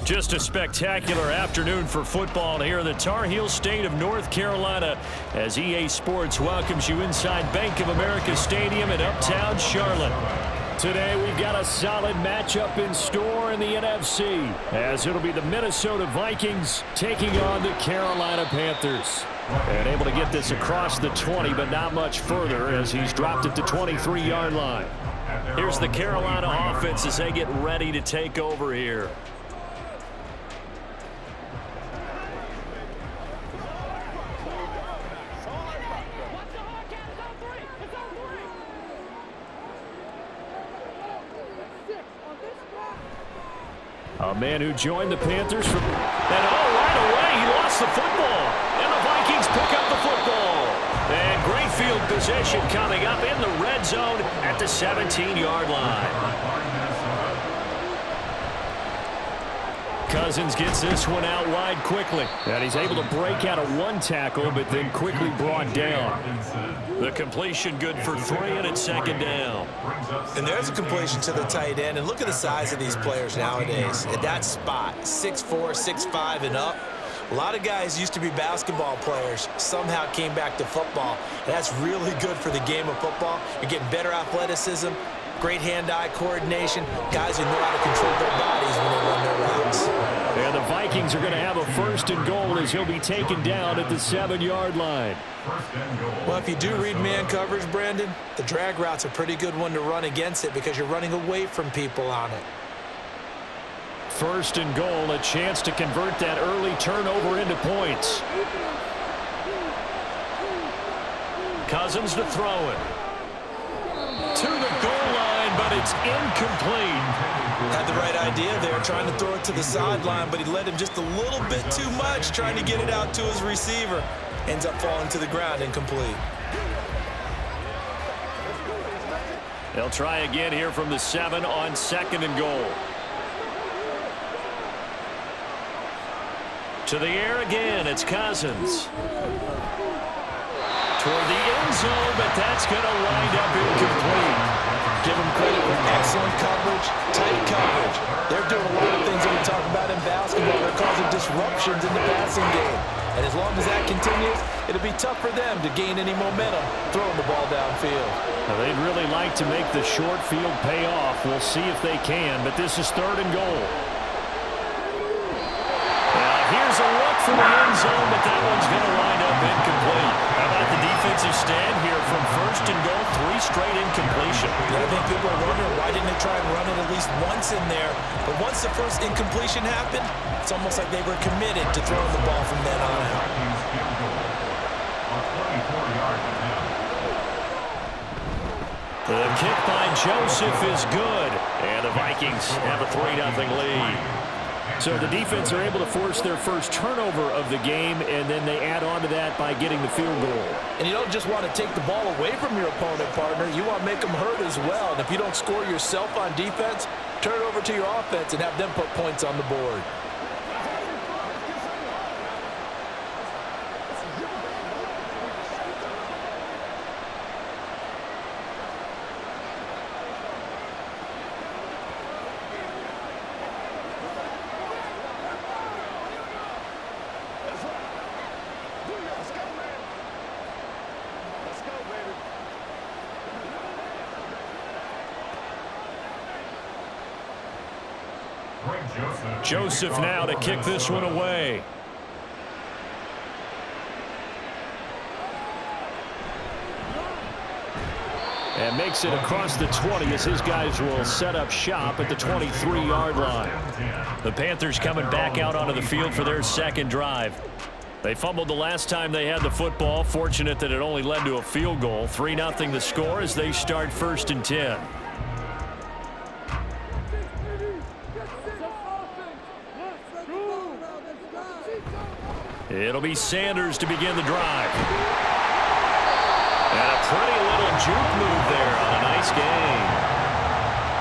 Just a spectacular afternoon for football here in the Tar Heel state of North Carolina as EA Sports welcomes you inside Bank of America Stadium in uptown Charlotte. Today we've got a solid matchup in store in the NFC as it'll be the Minnesota Vikings taking on the Carolina Panthers. And able to get this across the 20, but not much further as he's dropped it to 23-yard line. Here's the Carolina offense as they get ready to take over here. A man who joined the Panthers from... And right away, he lost the football. And the Vikings pick up the football. And great field possession coming up in the red zone at the 17-yard line. Cousins gets this one out wide quickly. And he's able to break out of one tackle, but then quickly brought down. The completion good for 3, and it's second down. And there's a completion to the tight end. And look at the size of these players nowadays. At that spot, 6'4", 6'5", and up. A lot of guys used to be basketball players, somehow came back to football. And that's really good for the game of football. You're getting better athleticism, great hand-eye coordination, guys who know how to control their bodies when they run their routes. And the Vikings are going to have a first and goal as he'll be taken down at the 7-yard line. Well, if you do read man coverage, Brandon, the drag route's a pretty good one to run against it because you're running away from people on it. First and goal, a chance to convert that early turnover into points. Cousins to throw it. To the goal line, but it's incomplete. Had the right idea there, trying to throw it to the sideline, but he led him just a little bit too much, trying to get it out to his receiver. Ends up falling to the ground, incomplete. They'll try again here from the 7 on second and goal. To the air again, it's Cousins. Toward the end zone, but that's going to wind up incomplete. Give them credit for excellent coverage, tight coverage. They're doing a lot of things that we talk about in basketball. They're causing disruptions in the passing game. And as long as that continues, it'll be tough for them to gain any momentum throwing the ball downfield. Now, they'd really like to make the short field pay off. We'll see if they can, but this is third and goal. Here's a look for the end zone, but that one's going to wind up incomplete. How about the defensive stand here from first and goal, 3 straight incompletion. Yeah, I think people are wondering why didn't they try and run it at least once in there. But once the first incompletion happened, it's almost like they were committed to throwing the ball from then on out. The kick by Joseph is good, and the Vikings have a 3-0 lead. So the defense are able to force their first turnover of the game, and then they add on to that by getting the field goal. And you don't just want to take the ball away from your opponent, partner. You want to make them hurt as well. And if you don't score yourself on defense, turn it over to your offense and have them put points on the board. Joseph now to kick this one away. And makes it across the 20 as his guys will set up shop at the 23-yard line. The Panthers coming back out onto the field for their second drive. They fumbled the last time they had the football. Fortunate that it only led to a field goal. 3-0 the score as they start first and 10. It'll be Sanders to begin the drive. And a pretty little juke move there on a nice game.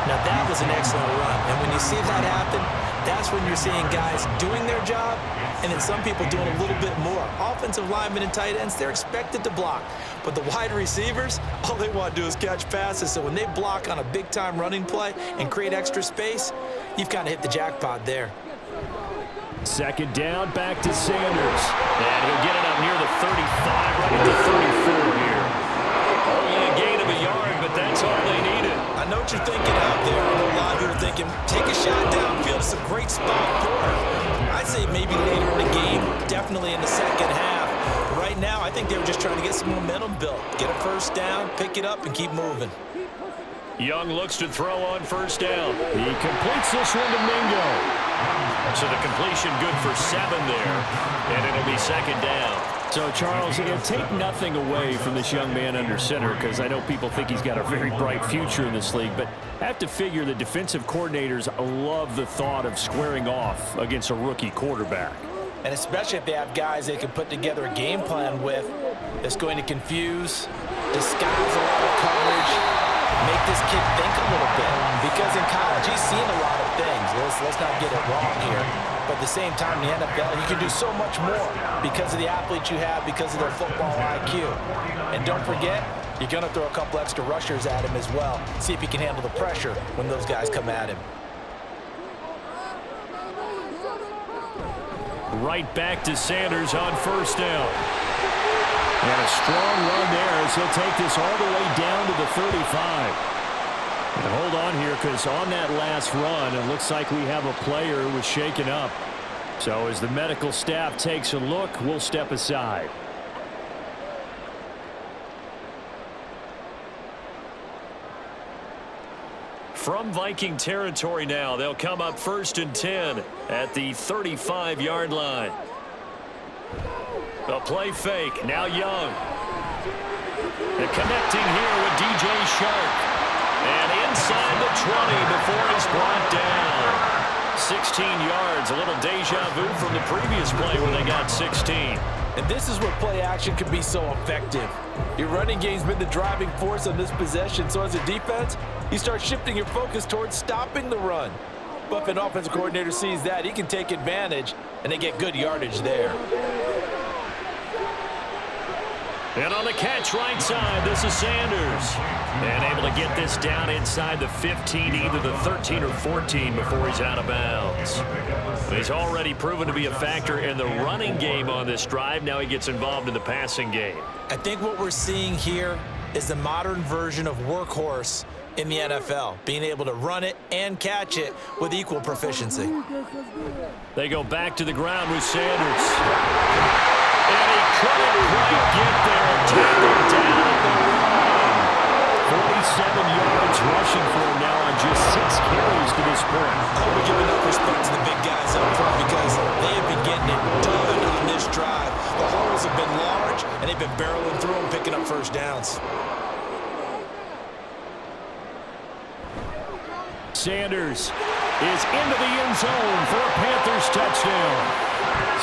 Now that was an excellent run. And when you see that happen, that's when you're seeing guys doing their job and then some people doing a little bit more. Offensive linemen and tight ends, they're expected to block. But the wide receivers, all they want to do is catch passes. So when they block on a big-time running play and create extra space, you've kind of hit the jackpot there. Second down, back to Sanders. And he'll get it up near the 35, right at the 34 here. Only a gain of a yard, but that's all they needed. I know what you're thinking out there. I know a lot of you are thinking, take a shot downfield. It's a great spot for it. I'd say maybe later in the game, definitely in the second half. But right now, I think they were just trying to get some momentum built. Get a first down, pick it up, and keep moving. Young looks to throw on first down. He completes this one to Mingo. So the completion good for 7 there, and it'll be second down. So, Charles, it'll take nothing away from this young man under center, because I know people think he's got a very bright future in this league, but I have to figure the defensive coordinators love the thought of squaring off against a rookie quarterback. And especially if they have guys they can put together a game plan with that's going to confuse, disguise a lot of coverage, make this kid think a little bit. Because in college, he's seen a lot of things. Let's not get it wrong here. But at the same time, in the NFL, you can do so much more because of the athletes you have, because of their football IQ. And don't forget, you're going to throw a couple extra rushers at him as well. See if he can handle the pressure when those guys come at him. Right back to Sanders on first down. And a strong run there as he'll take this all the way down to the 35. And hold on here, because on that last run, it looks like we have a player who was shaken up. So as the medical staff takes a look, we'll step aside. From Viking territory now, they'll come up 1st and 10 at the 35-yard line. A play fake, now Young. And connecting here with DJ Shark. And inside the 20 before he's brought down. 16 yards, a little deja vu from the previous play where they got 16. And this is where play action can be so effective. Your running game's been the driving force on this possession, so as a defense, you start shifting your focus towards stopping the run. But if an offensive coordinator sees that, he can take advantage, and they get good yardage there. And on the catch right side, this is Sanders. And able to get this down inside the 15, either the 13 or 14 before he's out of bounds. He's already proven to be a factor in the running game on this drive. Now he gets involved in the passing game. I think what we're seeing here is the modern version of workhorse in the NFL, being able to run it and catch it with equal proficiency. They go back to the ground with Sanders. And he couldn't quite get there. Tackled down at the line. 47 yards rushing for him now on just 6 carries to this point. I hope we give enough respect to the big guys up front because they have been getting it done on this drive. The holes have been large, and they've been barreling through them, picking up first downs. Sanders is into the end zone for a Panthers touchdown.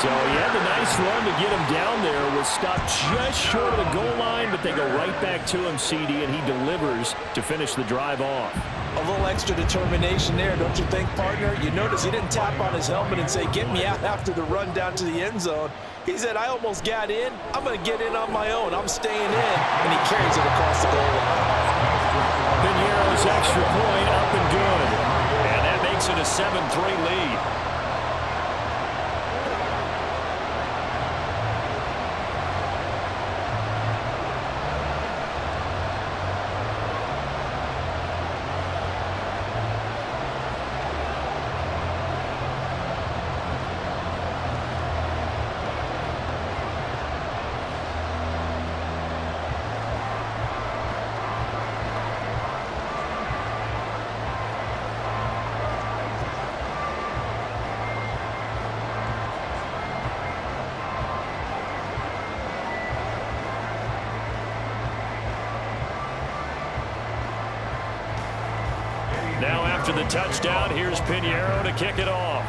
So he had the nice run to get him down there, was stopped just short of the goal line, but they go right back to him, CD, and he delivers to finish the drive off. A little extra determination there, don't you think, partner? You notice he didn't tap on his helmet and say, get me out after the run down to the end zone. He said, I almost got in. I'm going to get in on my own. I'm staying in. And he carries it across the goal line. Piñeiro's extra point up and good. And that makes it a 7-3 lead. Now after the touchdown, here's Piñeiro to kick it off.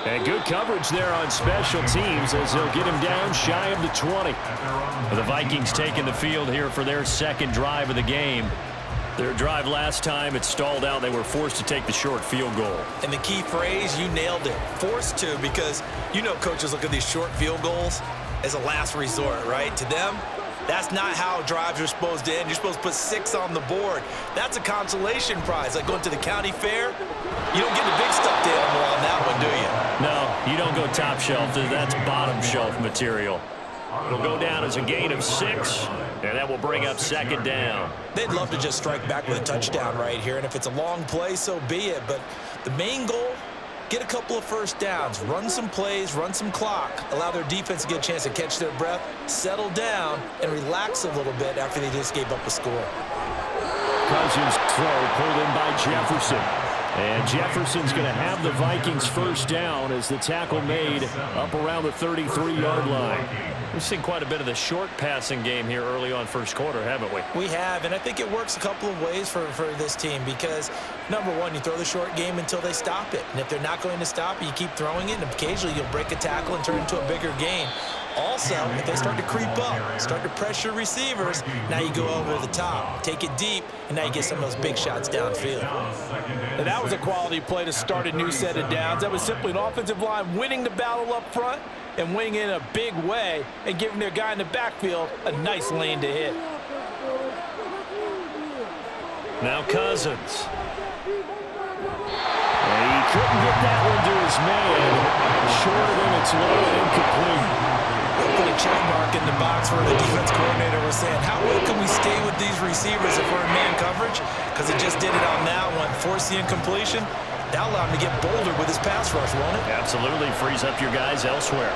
And good coverage there on special teams as they'll get him down shy of the 20. The Vikings taking the field here for their second drive of the game. Their drive last time, it stalled out. They were forced to take the short field goal. And the key phrase, you nailed it. Forced to, because you know coaches look at these short field goals as a last resort, right? To them, That's not how drives are supposed to end. You're supposed to put 6 on the board. That's a consolation prize, like going to the county fair. You don't get the big stuffed animal on that one, do you? No, you don't go top shelf. That's bottom shelf material. It'll go down as a gain of 6, and that will bring up 2nd down. They'd love to just strike back with a touchdown right here, and if it's a long play, so be it. But the main goal, get a couple of first downs, run some plays, run some clock, allow their defense to get a chance to catch their breath, settle down, and relax a little bit after they just gave up a score. Cousins throw pulled in by Jefferson. And Jefferson's going to have the Vikings first down as the tackle made up around the 33-yard line. We've seen quite a bit of the short passing game here early on first quarter, haven't we? We have, and I think it works a couple of ways for this team because, number one, you throw the short game until they stop it. And if they're not going to stop it, you keep throwing it, and occasionally you'll break a tackle and turn it into a bigger gain. Also, if they start to creep up, start to pressure receivers, now you go over the top, take it deep, and now you get some of those big shots downfield. And that was a quality play to start a new set of downs. That was simply an offensive line winning the battle up front and winning in a big way and giving their guy in the backfield a nice lane to hit. Now Cousins. And he couldn't get that one to his man. Short and it's low and incomplete. Put a check mark in the box where the defense coordinator was saying, how well can we stay with these receivers if we're in man coverage? Because it just did it on that one. Force the incompletion. That allowed him to get bolder with his pass rush, won't it? Absolutely. Frees up your guys elsewhere.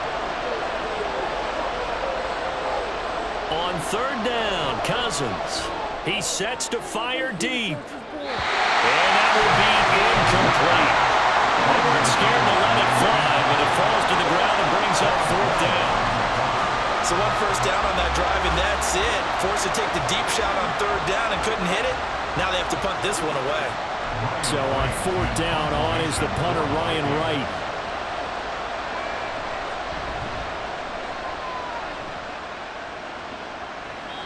On 3rd down, Cousins. He sets to fire deep. And that will be incomplete. They weren't scared to let it fly, but it falls to the ground and brings up 4th down. So 1 first down on that drive, and that's it. Forced to take the deep shot on 3rd down and couldn't hit it. Now they have to punt this one away. So on 4th down, on is the punter, Ryan Wright.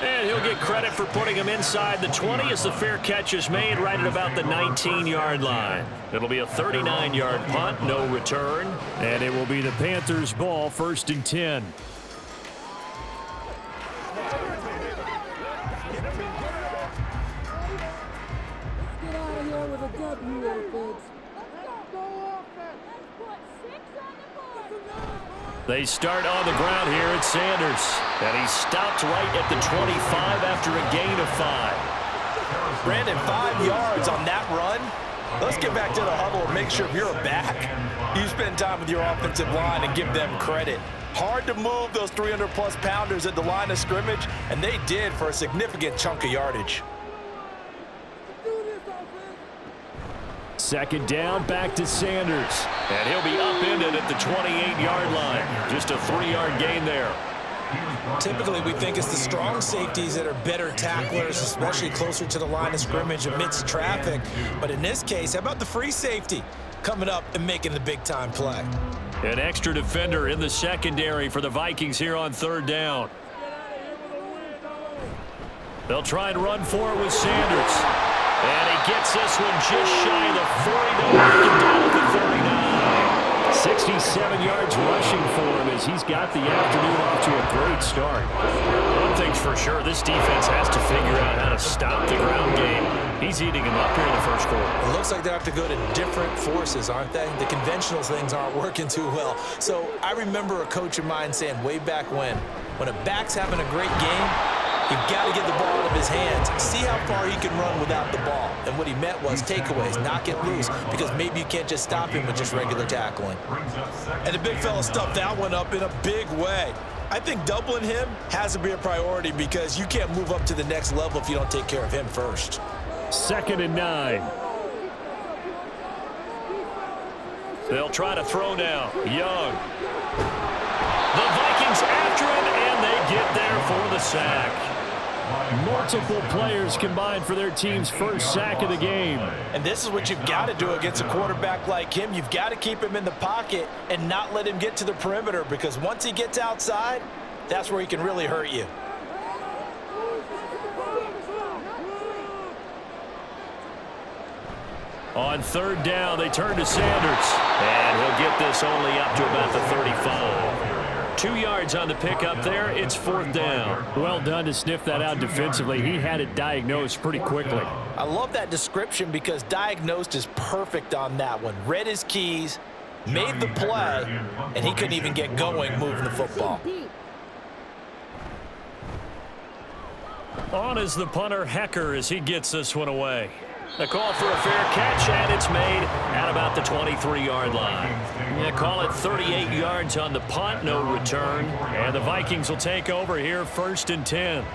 And he'll get credit for putting him inside the 20 as the fair catch is made right at about the 19-yard line. It'll be a 39-yard punt, no return. And it will be the Panthers' ball, 1st and 10. They start on the ground here at Sanders. And he stopped right at the 25 after a gain of 5. Brandon, 5 yards on that run. Let's get back to the huddle and make sure if you're a back, you spend time with your offensive line and give them credit. Hard to move those 300-plus pounders at the line of scrimmage, and they did for a significant chunk of yardage. 2nd down, back to Sanders. And he'll be upended at the 28-yard line. Just a 3-yard gain there. Typically, we think it's the strong safeties that are better tacklers, especially closer to the line of scrimmage amidst traffic. But in this case, how about the free safety coming up and making the big-time play? An extra defender in the secondary for the Vikings here on 3rd down. They'll try and run for it with Sanders. And he gets this one just shy of the 40 to knock him down at the 39. 67 yards rushing for him as he's got the afternoon off to a great start. One thing's for sure, this defense has to figure out how to stop the ground game. He's eating him up here in the first quarter. It looks like they have to go to different forces, aren't they? The conventional things aren't working too well. So I remember a coach of mine saying way back when a back's having a great game, you've got to get the ball out of his hands. See how far he can run without the ball. And what he meant was takeaways, knock it loose, because maybe you can't just stop him with just regular tackling. And the big fella stuffed that one up in a big way. I think doubling him has to be a priority because you can't move up to the next level if you don't take care of him first. 2nd and 9. They'll try to throw now. Young. The Vikings after him, and they get there for the sack. Multiple players combined for their team's first sack of the game. And this is what you've got to do against a quarterback like him. You've got to keep him in the pocket and not let him get to the perimeter, because once he gets outside, that's where he can really hurt you. On 3rd down, they turn to Sanders. And he'll get this only up to about the 35. 2 yards on the pickup there. It's 4th down. Well done to sniff that out defensively. He had it diagnosed pretty quickly. I love that description because diagnosed is perfect on that one. Read his keys, made the play, and he couldn't even get going moving the football. On is the punter, Hecker, as he gets this one away. The call for a fair catch, and it's made at about the 23-yard line. Yeah, call it 38 yards on the punt, no return. And the Vikings will take over here, 1st and 10.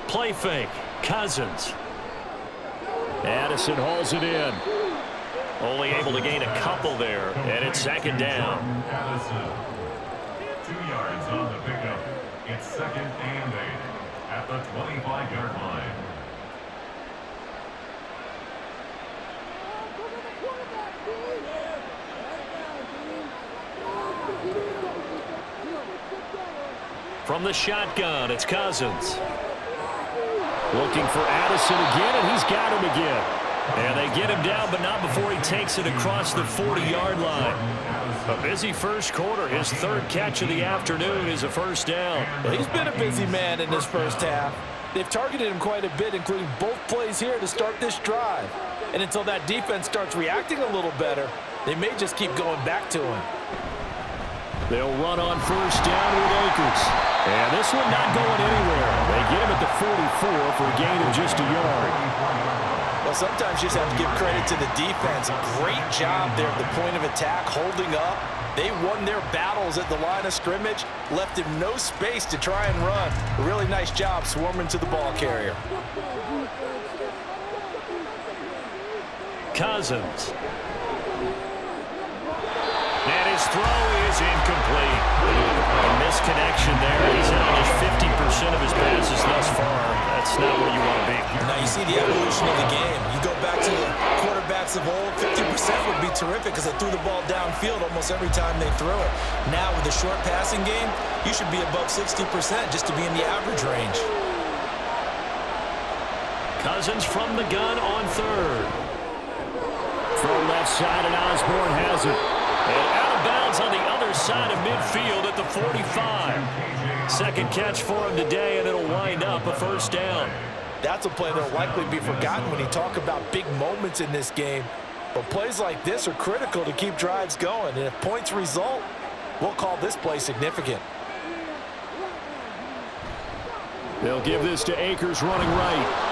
Play fake, Cousins. Addison hauls it in. Only able to gain a couple there, and it's 2nd down. 2 yards on the pickup. It's 2nd and 8 at the 25-yard line. From the shotgun, it's Cousins. Looking for Addison again, and he's got him again. And they get him down, but not before he takes it across the 40-yard line. A busy first quarter. His 3rd catch of the afternoon is a 1st down. Well, he's been a busy man in this first half. They've targeted him quite a bit, including both plays here to start this drive. And until that defense starts reacting a little better, they may just keep going back to him. They'll run on 1st down with Akers. And this one not going anywhere. They get him at the 44 for a gain of just a yard. Well, sometimes you just have to give credit to the defense. Great job there at the point of attack, holding up. They won their battles at the line of scrimmage, left him no space to try and run. A really nice job swarming to the ball carrier. Cousins. And his throw is incomplete. A misconnection there. He's out just 50% of his passes thus far. That's not where you want to be. Now you see the evolution of the game. You go back to the quarterbacks of old, 50% would be terrific because they threw the ball downfield almost every time they threw it. Now with the short passing game, you should be above 60% just to be in the average range. Cousins from the gun on 3rd. Throw left side, and Osborne has it. And out of bounds on the other side of midfield at the 45. 2nd catch for him today, and it'll wind up a 1st down. That's a play that will likely be forgotten when you talk about big moments in this game. But plays like this are critical to keep drives going. And if points result, we'll call this play significant. They'll give this to Akers running right.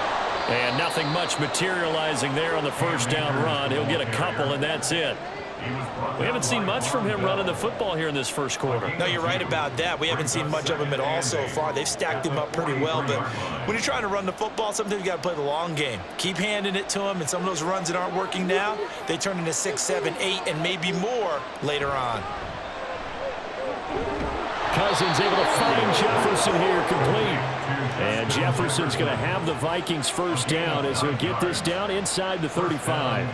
And nothing much materializing there on the 1st down run. He'll get a couple, and that's it. We haven't seen much from him running the football here in this first quarter. No, you're right about that. We haven't seen much of him at all so far. They've stacked him up pretty well, but when you're trying to run the football, sometimes you got to play the long game. Keep handing it to him, and some of those runs that aren't working now, they turn into 6, 7, 8, and maybe more later on. Cousins able to find Jefferson here complete. And Jefferson's going to have the Vikings 1st down as he'll get this down inside the 35.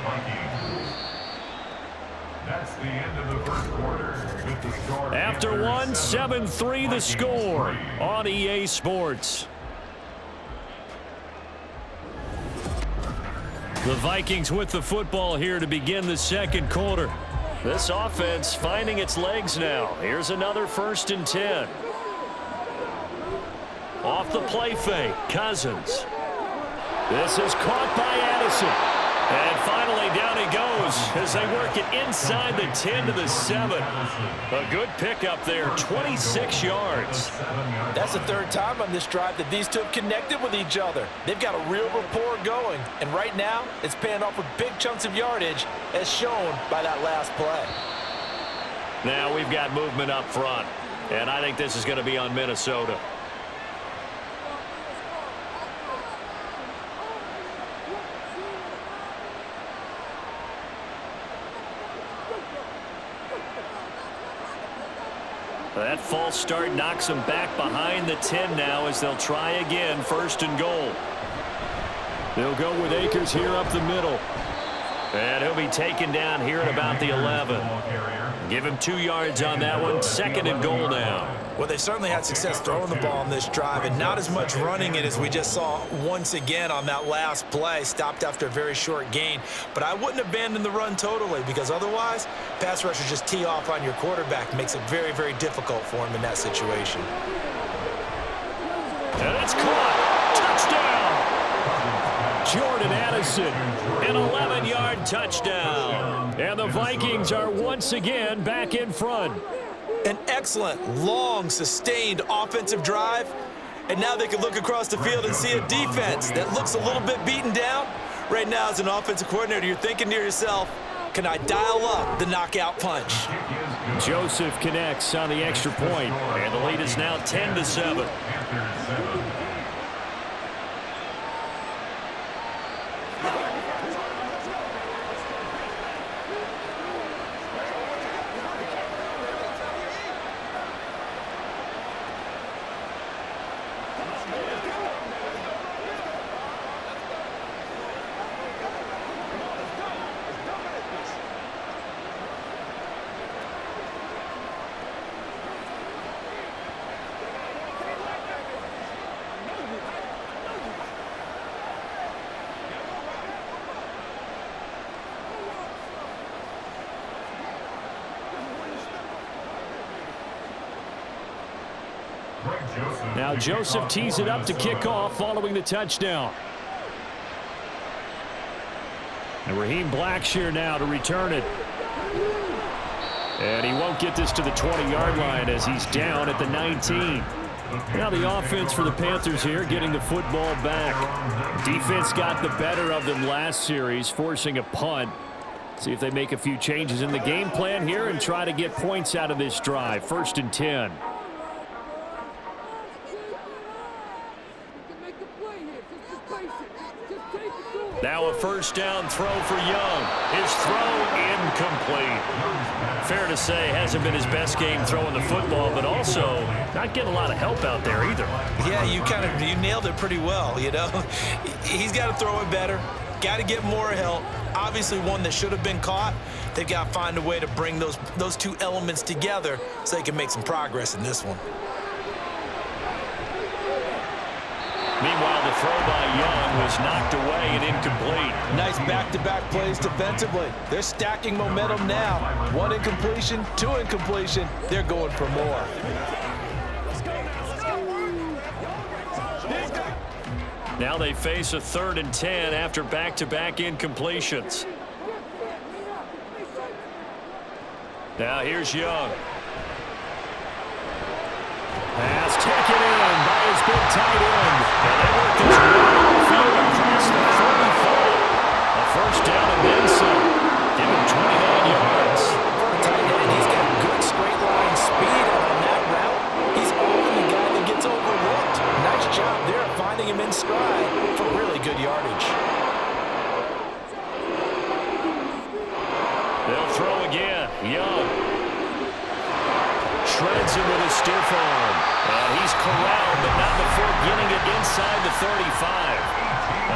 That's the end of the first quarter. With the score After one, 7-3 the score on EA Sports. The Vikings with the football here to begin the 2nd quarter. This offense finding its legs now. Here's another 1st and 10. Off the play fake, Cousins. This is caught by Addison. And finally down he goes as they work it inside the 10 to the 7. A good pickup there, 26 yards. That's the 3rd time on this drive that these two have connected with each other. They've got a real rapport going. And right now, it's paying off with big chunks of yardage as shown by that last play. Now we've got movement up front. And I think this is going to be on Minnesota. That false start knocks them back behind the 10 now as they'll try again, 1st and goal. They'll go with Akers here up the middle. And he'll be taken down here at about the 11. Give him 2 yards on that one. 2nd and goal now. Well, they've certainly had success throwing the ball on this drive and not as much running it as we just saw once again on that last play. Stopped after a very short gain. But I wouldn't abandon the run totally because otherwise, pass rushers just tee off on your quarterback. Makes it very, very difficult for him in that situation. And it's caught. Touchdown. Jordan Addison, an 11-yard touchdown. And the Vikings are once again back in front. An excellent, long, sustained offensive drive. And now they can look across the field and see a defense that looks a little bit beaten down. Right now, as an offensive coordinator, you're thinking to yourself, can I dial up the knockout punch? Joseph connects on the extra point, and the lead is now 10-7. Now Joseph tees it up to kick off following the touchdown. And Raheem Blackshear now to return it. And he won't get this to the 20-yard line as he's down at the 19. Now the offense for the Panthers here getting the football back. Defense got the better of them last series, forcing a punt. See if they make a few changes in the game plan here and try to get points out of this drive. 1st and 10. Now a first down throw for Young. His throw incomplete. Fair to say, hasn't been his best game throwing the football, but also not getting a lot of help out there either. Yeah, you nailed it pretty well, you know. He's got to throw it better. Got to get more help. Obviously one that should have been caught. They've got to find a way to bring those two elements together so they can make some progress in this one. Meanwhile, the throw by Young was knocked away and incomplete. Nice back-to-back plays defensively. They're stacking momentum now. 1 incompletion, 2 incompletion. They're going for more. Now they face a 3rd and 10 after back-to-back incompletions. Now here's Young. Pass taken in by his big tight end. And they work this wide field across the 35. A first down and then some. Give him 29 yards. For a tight end, he's got good straight line speed on that route. He's often the guy that gets overlooked. Nice job there finding him in stride for really good yardage. They'll throw again. Young shreds him with a stiff arm. And he's corralled, but not before getting it inside the 35.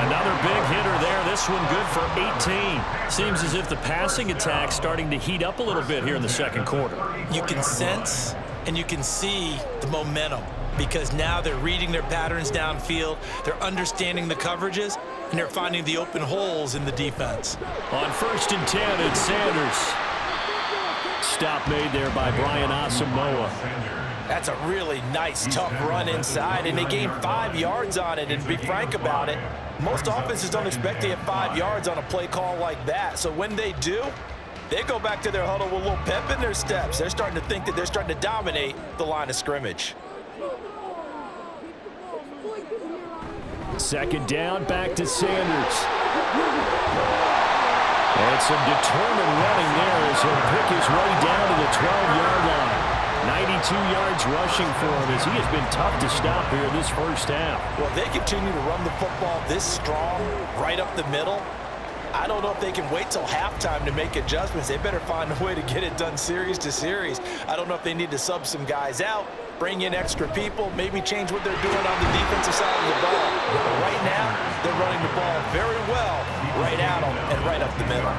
Another big hitter there. This one good for 18. Seems as if the passing attack's starting to heat up a little bit here in the 2nd quarter. You can sense and you can see the momentum because now they're reading their patterns downfield, they're understanding the coverages, and they're finding the open holes in the defense. On 1st and 10, it's Sanders. Stop made there by Brian Asamoah. That's a really nice, tough run inside, and they gained 5 yards on it. And to be frank about it, most offenses don't expect to get 5 yards on a play call like that. So when they do, they go back to their huddle with a little pep in their steps. They're starting to think that they're starting to dominate the line of scrimmage. 2nd down, back to Sanders. And some determined running there as he'll pick his way down to the 12-yard line. 92 yards rushing for him as he has been tough to stop here this first half. Well, they continue to run the football this strong, right up the middle. I don't know if they can wait till halftime to make adjustments. They better find a way to get it done series to series. I don't know if they need to sub some guys out bring in extra people, maybe change what they're doing on the defensive side of the ball. But right now, they're running the ball very well right at them and right up the middle.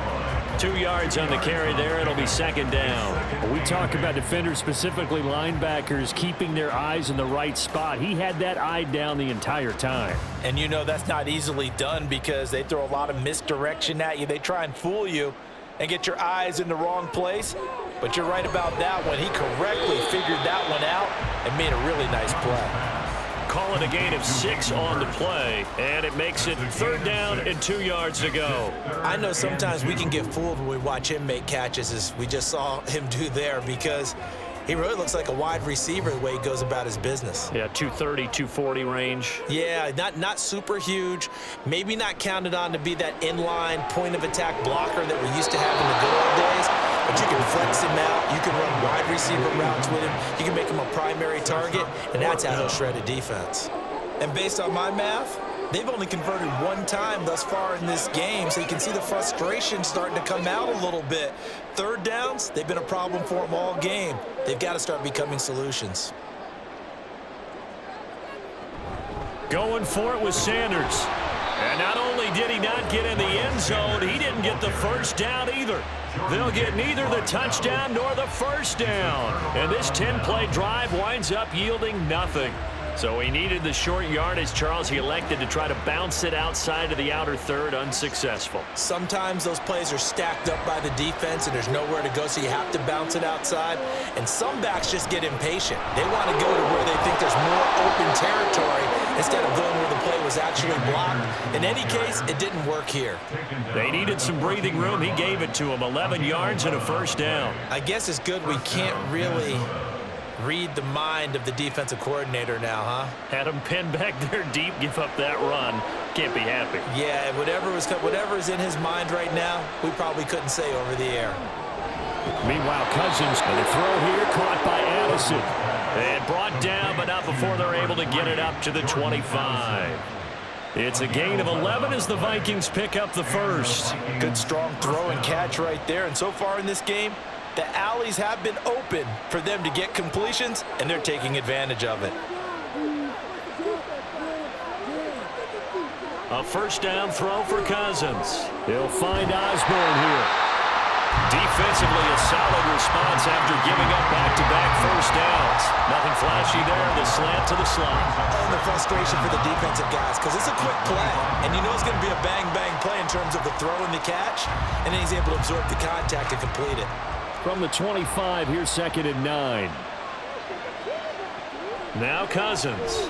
2 yards on the carry there. It'll be second down. We talk about defenders, specifically linebackers, keeping their eyes in the right spot. He had that eye down the entire time. And you know that's not easily done because they throw a lot of misdirection at you. They try and fool you and get your eyes in the wrong place. But you're right about that one. He correctly figured that one out and made a really nice play. Call it a gain of 6 on the play, and it makes it third down and 2 yards to go. I know sometimes we can get fooled when we watch him make catches, as we just saw him do there, because he really looks like a wide receiver the way he goes about his business. Yeah, 230, 240 range. Yeah, not super huge. Maybe not counted on to be that inline point-of-attack blocker that we used to have in the good old days. But you can flex him out. You can run wide receiver routes with him. You can make him a primary target, and that's how he'll shred a defense. And based on my math, they've only converted 1 time thus far in this game, so you can see the frustration starting to come out a little bit. Third downs, they've been a problem for them all game. They've got to start becoming solutions. Going for it with Sanders. And not only did he not get in the end zone, he didn't get the first down either. They'll get neither the touchdown nor the first down. And this 10-play drive winds up yielding nothing. So he needed the short yardage, Charles. He elected to try to bounce it outside of the outer third, unsuccessful. Sometimes those plays are stacked up by the defense and there's nowhere to go, so you have to bounce it outside. And some backs just get impatient. They want to go to where they think there's more open territory instead of going where the play was actually blocked. In any case, it didn't work here. They needed some breathing room. He gave it to him. 11 yards and a first down. I guess it's good we can't really read the mind of the defensive coordinator now, huh? Had him pinned back there deep, give up that run. Can't be happy. Yeah, whatever is in his mind right now, we probably couldn't say over the air. Meanwhile, Cousins, and a throw here caught by Addison. And brought down, but not before they're able to get it up to the 25. It's a gain of 11 as the Vikings pick up the first. Good strong throw and catch right there. And so far in this game, the alleys have been open for them to get completions, and they're taking advantage of it. A first down throw for Cousins. They'll find Osborne here. Defensively, a solid response after giving up back-to-back first downs. Nothing flashy there, the slant to the slot. And the frustration for the defensive guys, because it's a quick play. And you know it's going to be a bang-bang play in terms of the throw and the catch, and then he's able to absorb the contact and complete it. From the 25, here's second and 9. Now Cousins.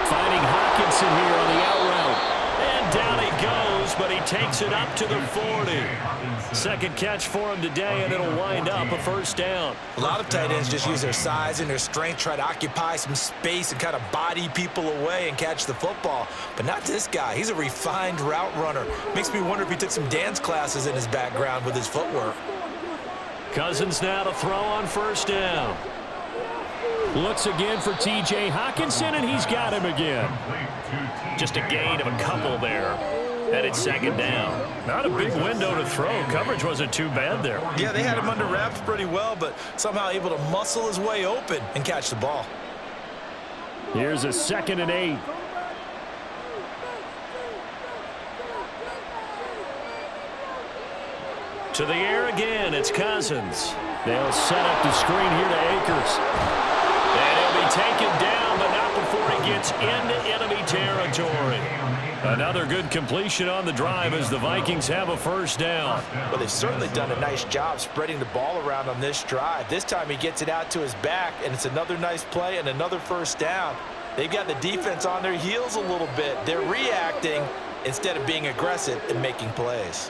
Finding Hawkinson here on the out route. And down he goes, but he takes it up to the 40. Second catch for him today, and it'll wind up a first down. A lot of tight ends just use their size and their strength, try to occupy some space and kind of body people away and catch the football. But not this guy. He's a refined route runner. Makes me wonder if he took some dance classes in his background with his footwork. Cousins now to throw on first down. Looks again for T.J. Hawkinson, and he's got him again. Just a gain of a couple there. And it's second down. Not a big window to throw. Coverage wasn't too bad there. Yeah, they had him under wraps pretty well, but somehow able to muscle his way open and catch the ball. Here's a second and 8. To the air again, it's Cousins. They'll set up the screen here to Akers. And he'll be taken down, but not before he gets into enemy territory. Another good completion on the drive as the Vikings have a first down. Well, they've certainly done a nice job spreading the ball around on this drive. This time he gets it out to his back, and it's another nice play and another first down. They've got the defense on their heels a little bit. They're reacting instead of being aggressive and making plays.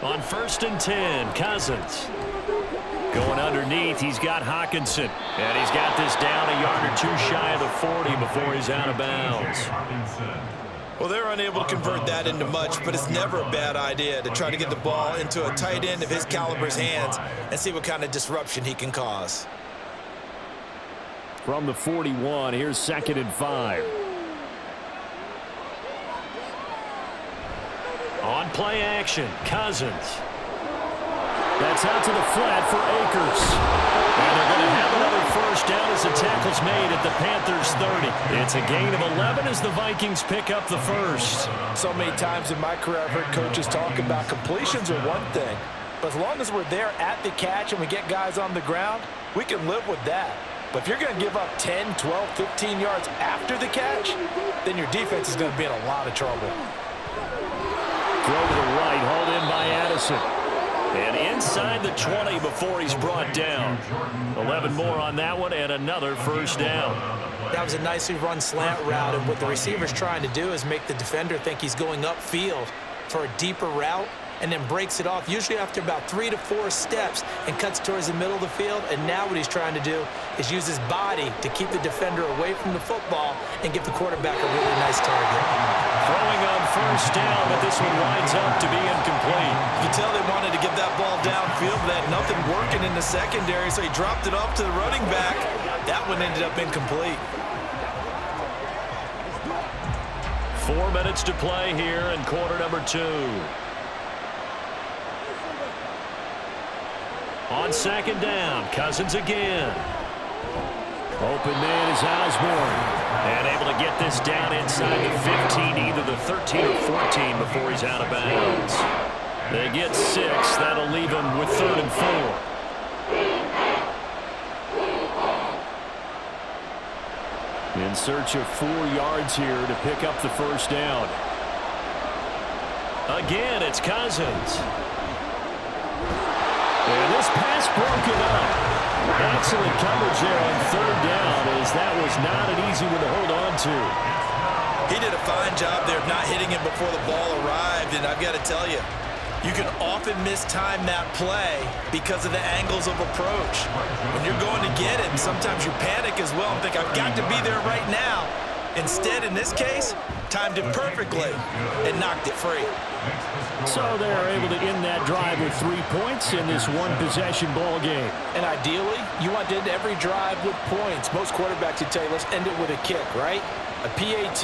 On first and 10, Cousins. Going underneath, he's got Hawkinson. And he's got this down a yard or two shy of the 40 before he's out of bounds. Well, they're unable to convert that into much, but it's never a bad idea to try to get the ball into a tight end of his caliber's hands and see what kind of disruption he can cause. From the 41, here's second and 5. On play action, Cousins. That's out to the flat for Akers. And they're going to have another first down as the tackle's made at the Panthers 30. It's a gain of 11 as the Vikings pick up the first. So many times in my career I've heard coaches talk about completions are one thing, but as long as we're there at the catch and we get guys on the ground, we can live with that. But if you're going to give up 10, 12, 15 yards after the catch, then your defense is going to be in a lot of trouble. Throw to the right, hauled in by Addison. And inside the 20 before he's brought down. 11 more on that one and another first down. That was a nicely run slant route, and what the receiver's trying to do is make the defender think he's going upfield for a deeper route, and then breaks it off, usually after about 3 to 4 steps, and cuts towards the middle of the field. And now what he's trying to do is use his body to keep the defender away from the football and give the quarterback a really nice target. Throwing on first down, but this one winds up to be incomplete. You can tell they wanted to get that ball downfield, but they had nothing working in the secondary, so he dropped it off to the running back. That one ended up incomplete. 4 minutes to play here in quarter number 2. On second down, Cousins again. Open man is Osborne. And able to get this down inside the 15, either the 13 or 14 before he's out of bounds. They get 6. That'll leave him with 3rd and 4. In search of 4 yards here to pick up the first down. Again, it's Cousins. And this pass broken up. Excellent coverage there on 3rd down, as that was not an easy one to hold on to. He did a fine job there of not hitting him before the ball arrived, and I've got to tell you, you can often mistime that play because of the angles of approach. When you're going to get him, sometimes you panic as well and think, I've got to be there right now. Instead, in this case, timed it perfectly and knocked it free. So they're able to end that drive with 3 points in this one-possession ball game. And ideally, you want to end every drive with points. Most quarterbacks would tell you, let's end it with a kick, right? A PAT,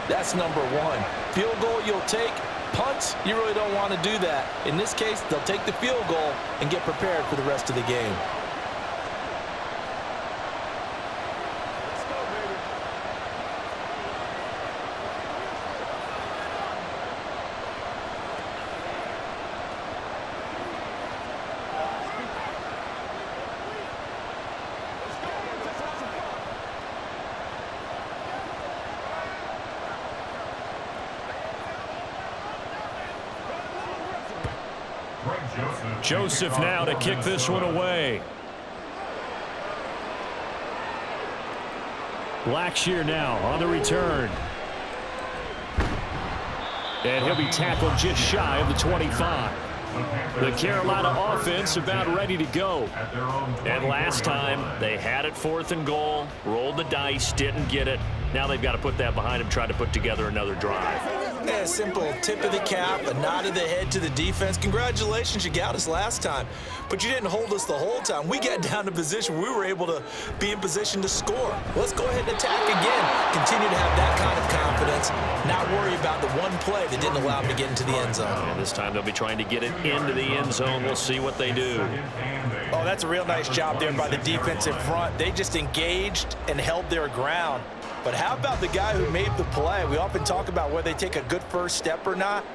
that's number 1. Field goal you'll take. Punts, you really don't want to do that. In this case, they'll take the field goal and get prepared for the rest of the game. Joseph now to kick this one away. Blackshear now on the return. And he'll be tackled just shy of the 25. The Carolina offense about ready to go. And last time, they had it 4th and goal, rolled the dice, didn't get it. Now they've got to put that behind them, try to put together another drive. Yeah, simple tip of the cap, a nod of the head to the defense. Congratulations, you got us last time, but you didn't hold us the whole time. We got down to position. We were able to be in position to score. Let's go ahead and attack again. Continue to have that kind of confidence, not worry about the one play that didn't allow them to get into the end zone. And this time they'll be trying to get it into the end zone. We'll see what they do. Oh, that's a real nice job there by the defensive front. They just engaged and held their ground. But how about the guy who made the play? We often talk about whether they take a good first step or not.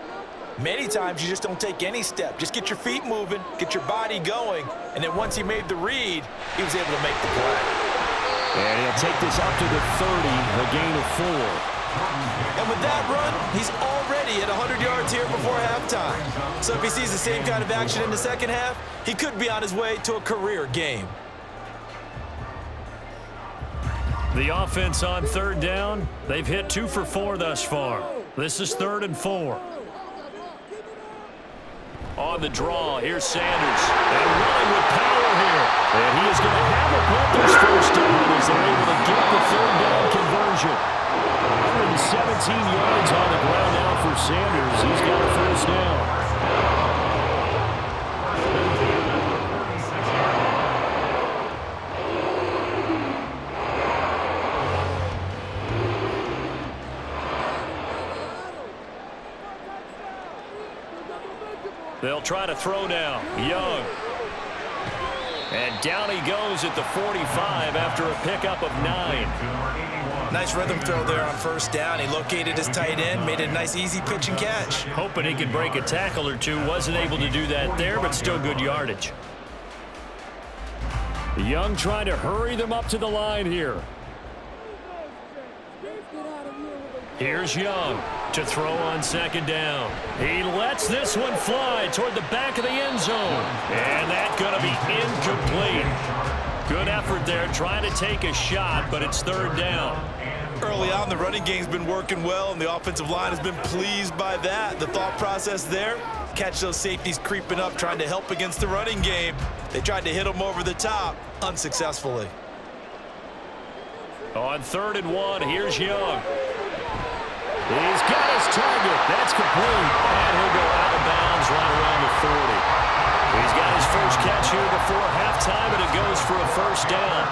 Many times you just don't take any step. Just get your feet moving, get your body going, and then once he made the read, he was able to make the play. And he'll take this up to the 30, a gain of 4. And with that run, he's already at 100 yards here before halftime. So if he sees the same kind of action in the second half, he could be on his way to a career game. The offense on 3rd down, they've hit 2 for 4 thus far. This is 3rd and 4. On the draw, here's Sanders. And running with power here. And he is going to have a Panthers first down as they're able to get the 3rd down conversion. 117 yards on the ground now for Sanders. He's got a first down. They'll try to throw now. Young And down he goes at the 45 after a pickup of 9. Nice rhythm throw there on first down. He located his tight end, made it a nice easy pitch and catch. Hoping he could break a tackle or two. Wasn't able to do that there, but still good yardage. Young trying to hurry them up to the line here. Here's Young to throw on second down. He lets this one fly toward the back of the end zone. And that's going to be incomplete. Good effort there trying to take a shot, but it's third down. Early on, the running game's been working well, and the offensive line has been pleased by that. The thought process there, catch those safeties creeping up, trying to help against the running game. They tried to hit them over the top, unsuccessfully. On 3rd and 1, here's Young. He's got his target. That's complete. And he'll go out of bounds right around the 40. He's got his first catch here before halftime, and it goes for a first down.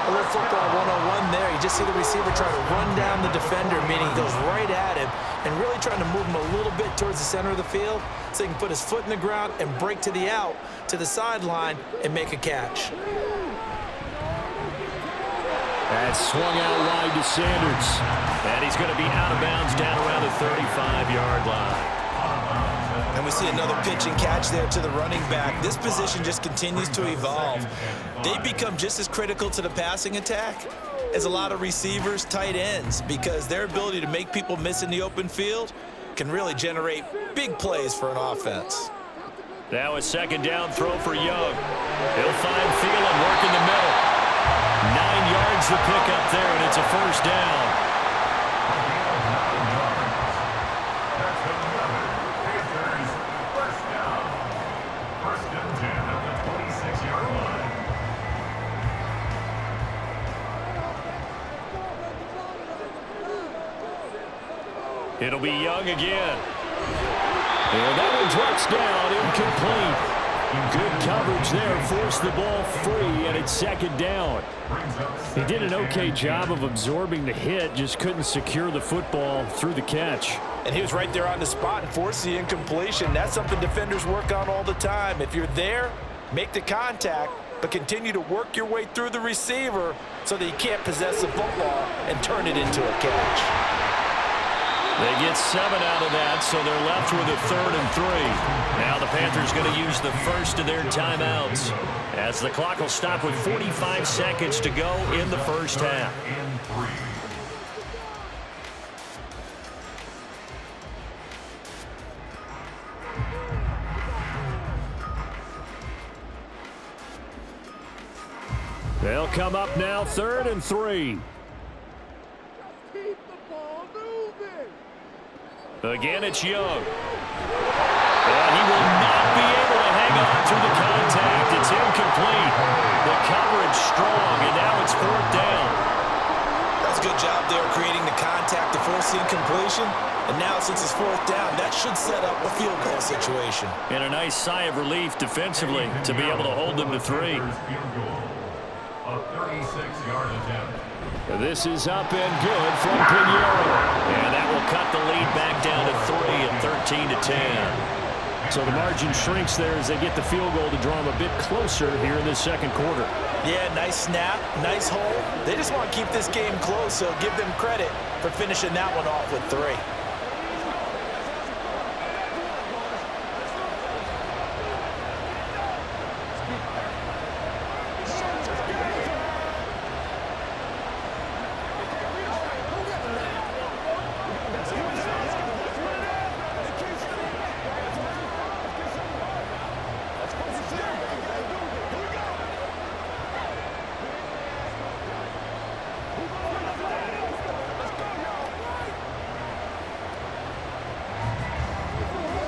A little football 101 there. You just see the receiver try to run down the defender, meaning he goes right at him, and really trying to move him a little bit towards the center of the field so he can put his foot in the ground and break to the out, to the sideline, and make a catch. That swung out wide to Sanders. And he's going to be out of bounds down around the 35-yard line. And we see another pitch and catch there to the running back. This position just continues to evolve. They become just as critical to the passing attack as a lot of receivers, tight ends, because their ability to make people miss in the open field can really generate big plays for an offense. Now a second down throw for Young. He'll find Thielen working the middle. 9 yards to pick up there, and it's a first down. It'll be Young again. And that one drops down, incomplete. Good coverage there, forced the ball free, and it's second down. He did an okay job of absorbing the hit, just couldn't secure the football through the catch. And he was right there on the spot and forced the incompletion. That's something defenders work on all the time. If you're there, make the contact, but continue to work your way through the receiver so that you can't possess the football and turn it into a catch. They get 7 out of that, so they're left with a 3rd and 3. Now the Panthers going to use the first of their timeouts as the clock will stop with 45 seconds to go in the first half. They'll come up now, 3rd and 3. Again, it's Young. And he will not be able to hang on through the contact. It's incomplete. The coverage strong, and now it's 4th down. That's a good job there creating the contact to force the incompletion. And now, since it's 4th down, that should set up a field goal situation. And a nice sigh of relief defensively to be able to hold them to 3. A 36-yard attempt. This is up and good from Pinheiro. And that will cut the lead back down to 3 at 13-10. So the margin shrinks there as they get the field goal to draw them a bit closer here in this second quarter. Yeah, nice snap, nice hole. They just want to keep this game close, so give them credit for finishing that one off with 3.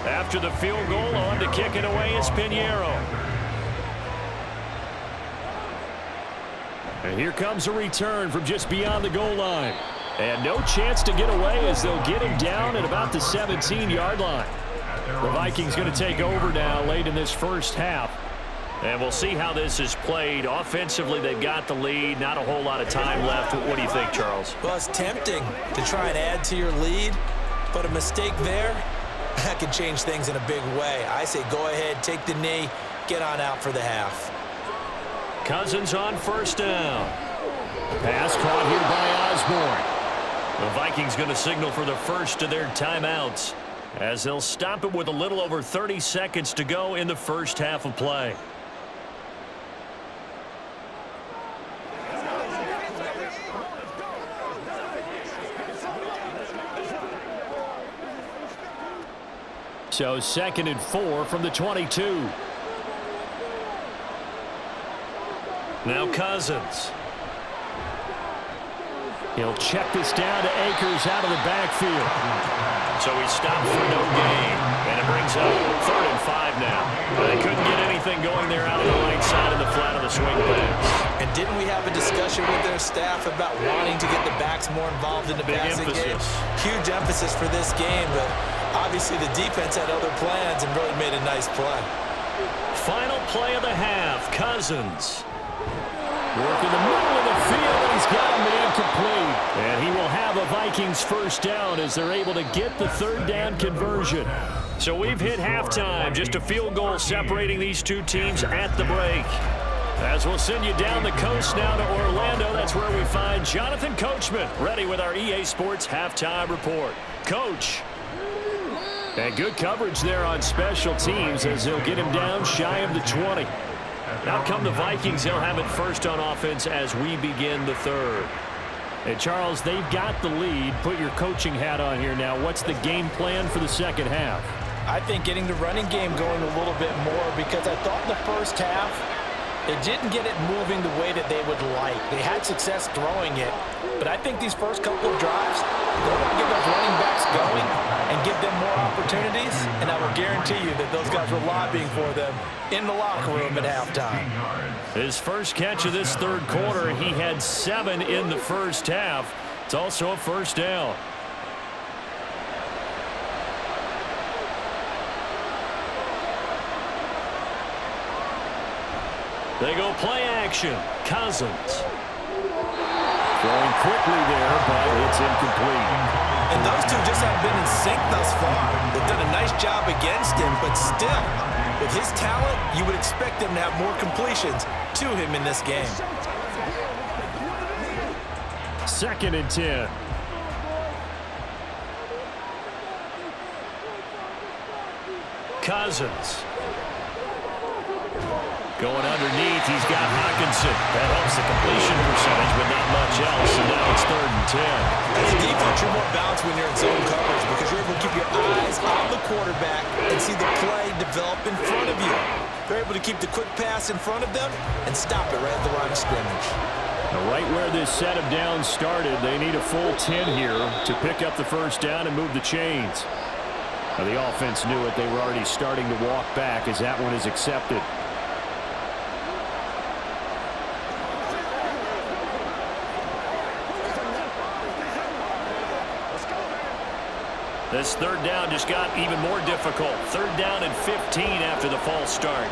After the field goal, on to kick it away is Pinheiro. And here comes a return from just beyond the goal line. And no chance to get away as they'll get him down at about the 17-yard line. The Vikings going to take over now late in this first half. And we'll see how this is played. Offensively, they've got the lead. Not a whole lot of time left. What do you think, Charles? Well, it's tempting to try and add to your lead, but a mistake there, that could change things in a big way. I say go ahead, take the knee, get on out for the half. Cousins on first down. Pass caught here by Osborne. The Vikings going to signal for the first of their timeouts as they'll stop it with a little over 30 seconds to go in the first half of play. So 2nd and 4 from the 22. Now Cousins. He'll check this down to Akers out of the backfield. So he stopped for no gain. And it brings up 3rd and 5 now. They couldn't get anything going there out of the right side of the flat of the swing pass. And didn't we have a discussion with their staff about wanting to get the backs more involved in the passing game? Huge emphasis for this game, but obviously the defense had other plans and really made a nice play. Final play of the half, Cousins. Work in the middle of the field, and he's got a man complete. And he will have a Vikings first down as they're able to get the 3rd down conversion. So we've hit halftime. Just a field goal separating these two teams at the break. As we'll send you down the coast now to Orlando, that's where we find Jonathan Coachman, ready with our EA Sports halftime report. Coach. And good coverage there on special teams as they'll get him down shy of the 20. Now come the Vikings. They'll have it first on offense as we begin the 3rd. And Charles, they've got the lead. Put your coaching hat on here now. What's the game plan for the second half? I think getting the running game going a little bit more, because I thought in the first half they didn't get it moving the way that they would like. They had success throwing it, but I think these first couple of drives, they want to get those running backs going and give them more opportunities, and I will guarantee you that those guys were lobbying for them in the locker room at halftime. His first catch of this 3rd quarter, he had 7 in the first half. It's also a first down. They go play action. Cousins. Throwing quickly there, but it's incomplete. And those two just haven't been in sync thus far. They've done a nice job against him, but still, with his talent, you would expect him to have more completions to him in this game. 2nd and 10. Cousins. Going underneath, he's got Hawkinson. That helps the completion percentage, but not much else. And now it's 3rd and 10. As a defense, you're more balanced when you're in zone coverage because you're able to keep your eyes on the quarterback and see the play develop in front of you. They're able to keep the quick pass in front of them and stop it right at the line of scrimmage. Now, right where this set of downs started, they need a full 10 here to pick up the first down and move the chains. Now, the offense knew it. They were already starting to walk back as that one is accepted. This 3rd down just got even more difficult. 3rd down and 15 after the false start.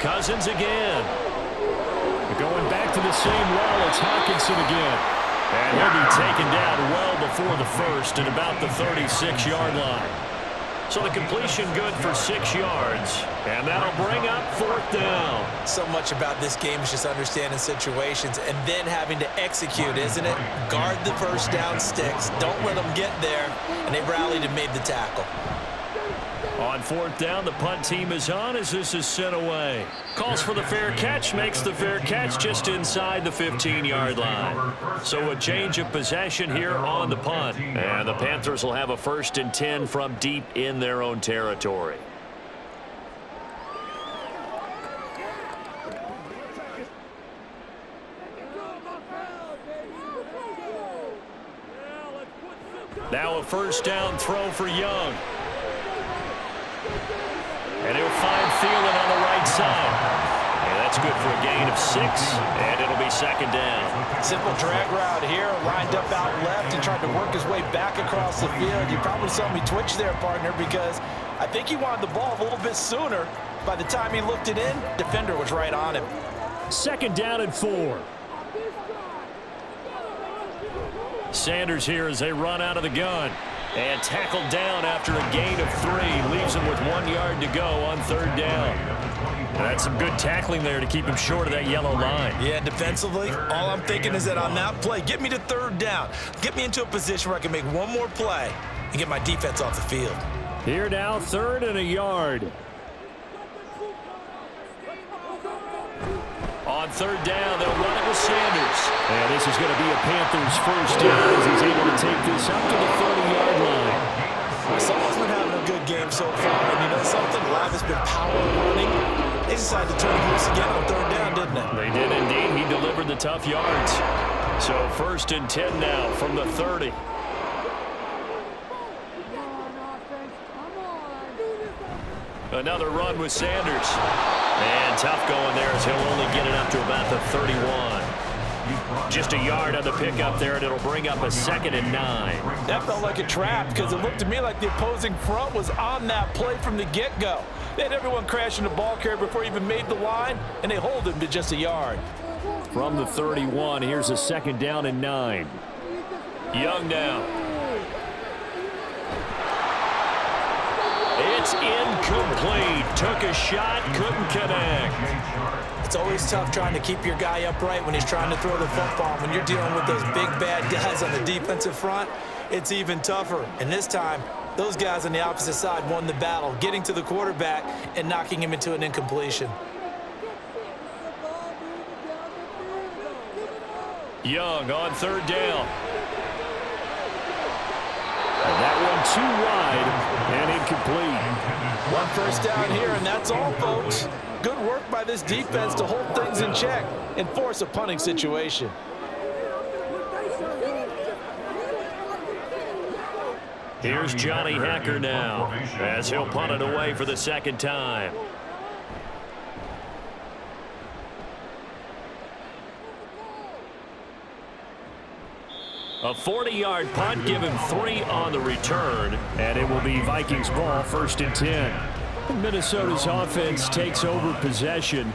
Cousins again. Going back to the same well, it's Hawkinson again. And he'll be taken down well before the first at about the 36-yard line. So the completion good for 6 yards. And that'll bring up 4th down. So much about this game is just understanding situations and then having to execute, isn't it? Guard the first down sticks. Don't let them get there. And they rallied and made the tackle. On 4th down, the punt team is on as this is sent away. Calls for the fair catch, makes the fair catch just inside the 15-yard line. So a change of possession here on the punt. And the Panthers will have a 1st and 10 from deep in their own territory. Now a first down throw for Young. And he'll find Thielen on the right side. And that's good for a gain of 6, and it'll be 2nd down. Simple drag route here, lined up out left and tried to work his way back across the field. You probably saw me twitch there, partner, because I think he wanted the ball a little bit sooner. By the time he looked it in, defender was right on him. 2nd down and 4. Sanders here as they run out of the gun. And tackled down after a gain of 3. Leaves him with 1 yard to go on 3rd down. That's some good tackling there to keep him short of that yellow line. Yeah, and defensively, all I'm thinking is that on that play, get me to 3rd down. Get me into a position where I can make one more play and get my defense off the field. Here now, 3rd and a yard. On 3rd down, they'll run it with Sanders. And this is going to be a Panthers first down as he's able to take this up to the 30-yard line. Someone's been having a good game so far, and you know something? A lot has been power running. They decided to turn it loose again on 3rd down, didn't they? They did indeed. He delivered the tough yards. So 1st and 10 now from the 30. Another run with Sanders. And tough going there as he'll only get it up to about the 31. Just a yard on the pickup there, and it'll bring up a 2nd and 9. That felt like a trap because it looked to me like the opposing front was on that play from the get-go. They had everyone crashing the ball carrier before he even made the line, and they hold him to just a yard. From the 31, here's a 2nd down and 9. Young now. It's incomplete. Took a shot, couldn't connect. It's always tough trying to keep your guy upright when he's trying to throw the football. When you're dealing with those big, bad guys on the defensive front, it's even tougher. And this time, those guys on the opposite side won the battle, getting to the quarterback and knocking him into an incompletion. Young on 3rd down. And that one too wide and incomplete. 1 first down here, and that's all, folks. Good work by this defense to hold things in check and force a punting situation. Here's Johnny Hacker now as he'll punt it away for the 2nd time. A 40-yard punt, give him 3 on the return, and it will be Vikings ball, 1st and 10. Minnesota's offense takes over possession.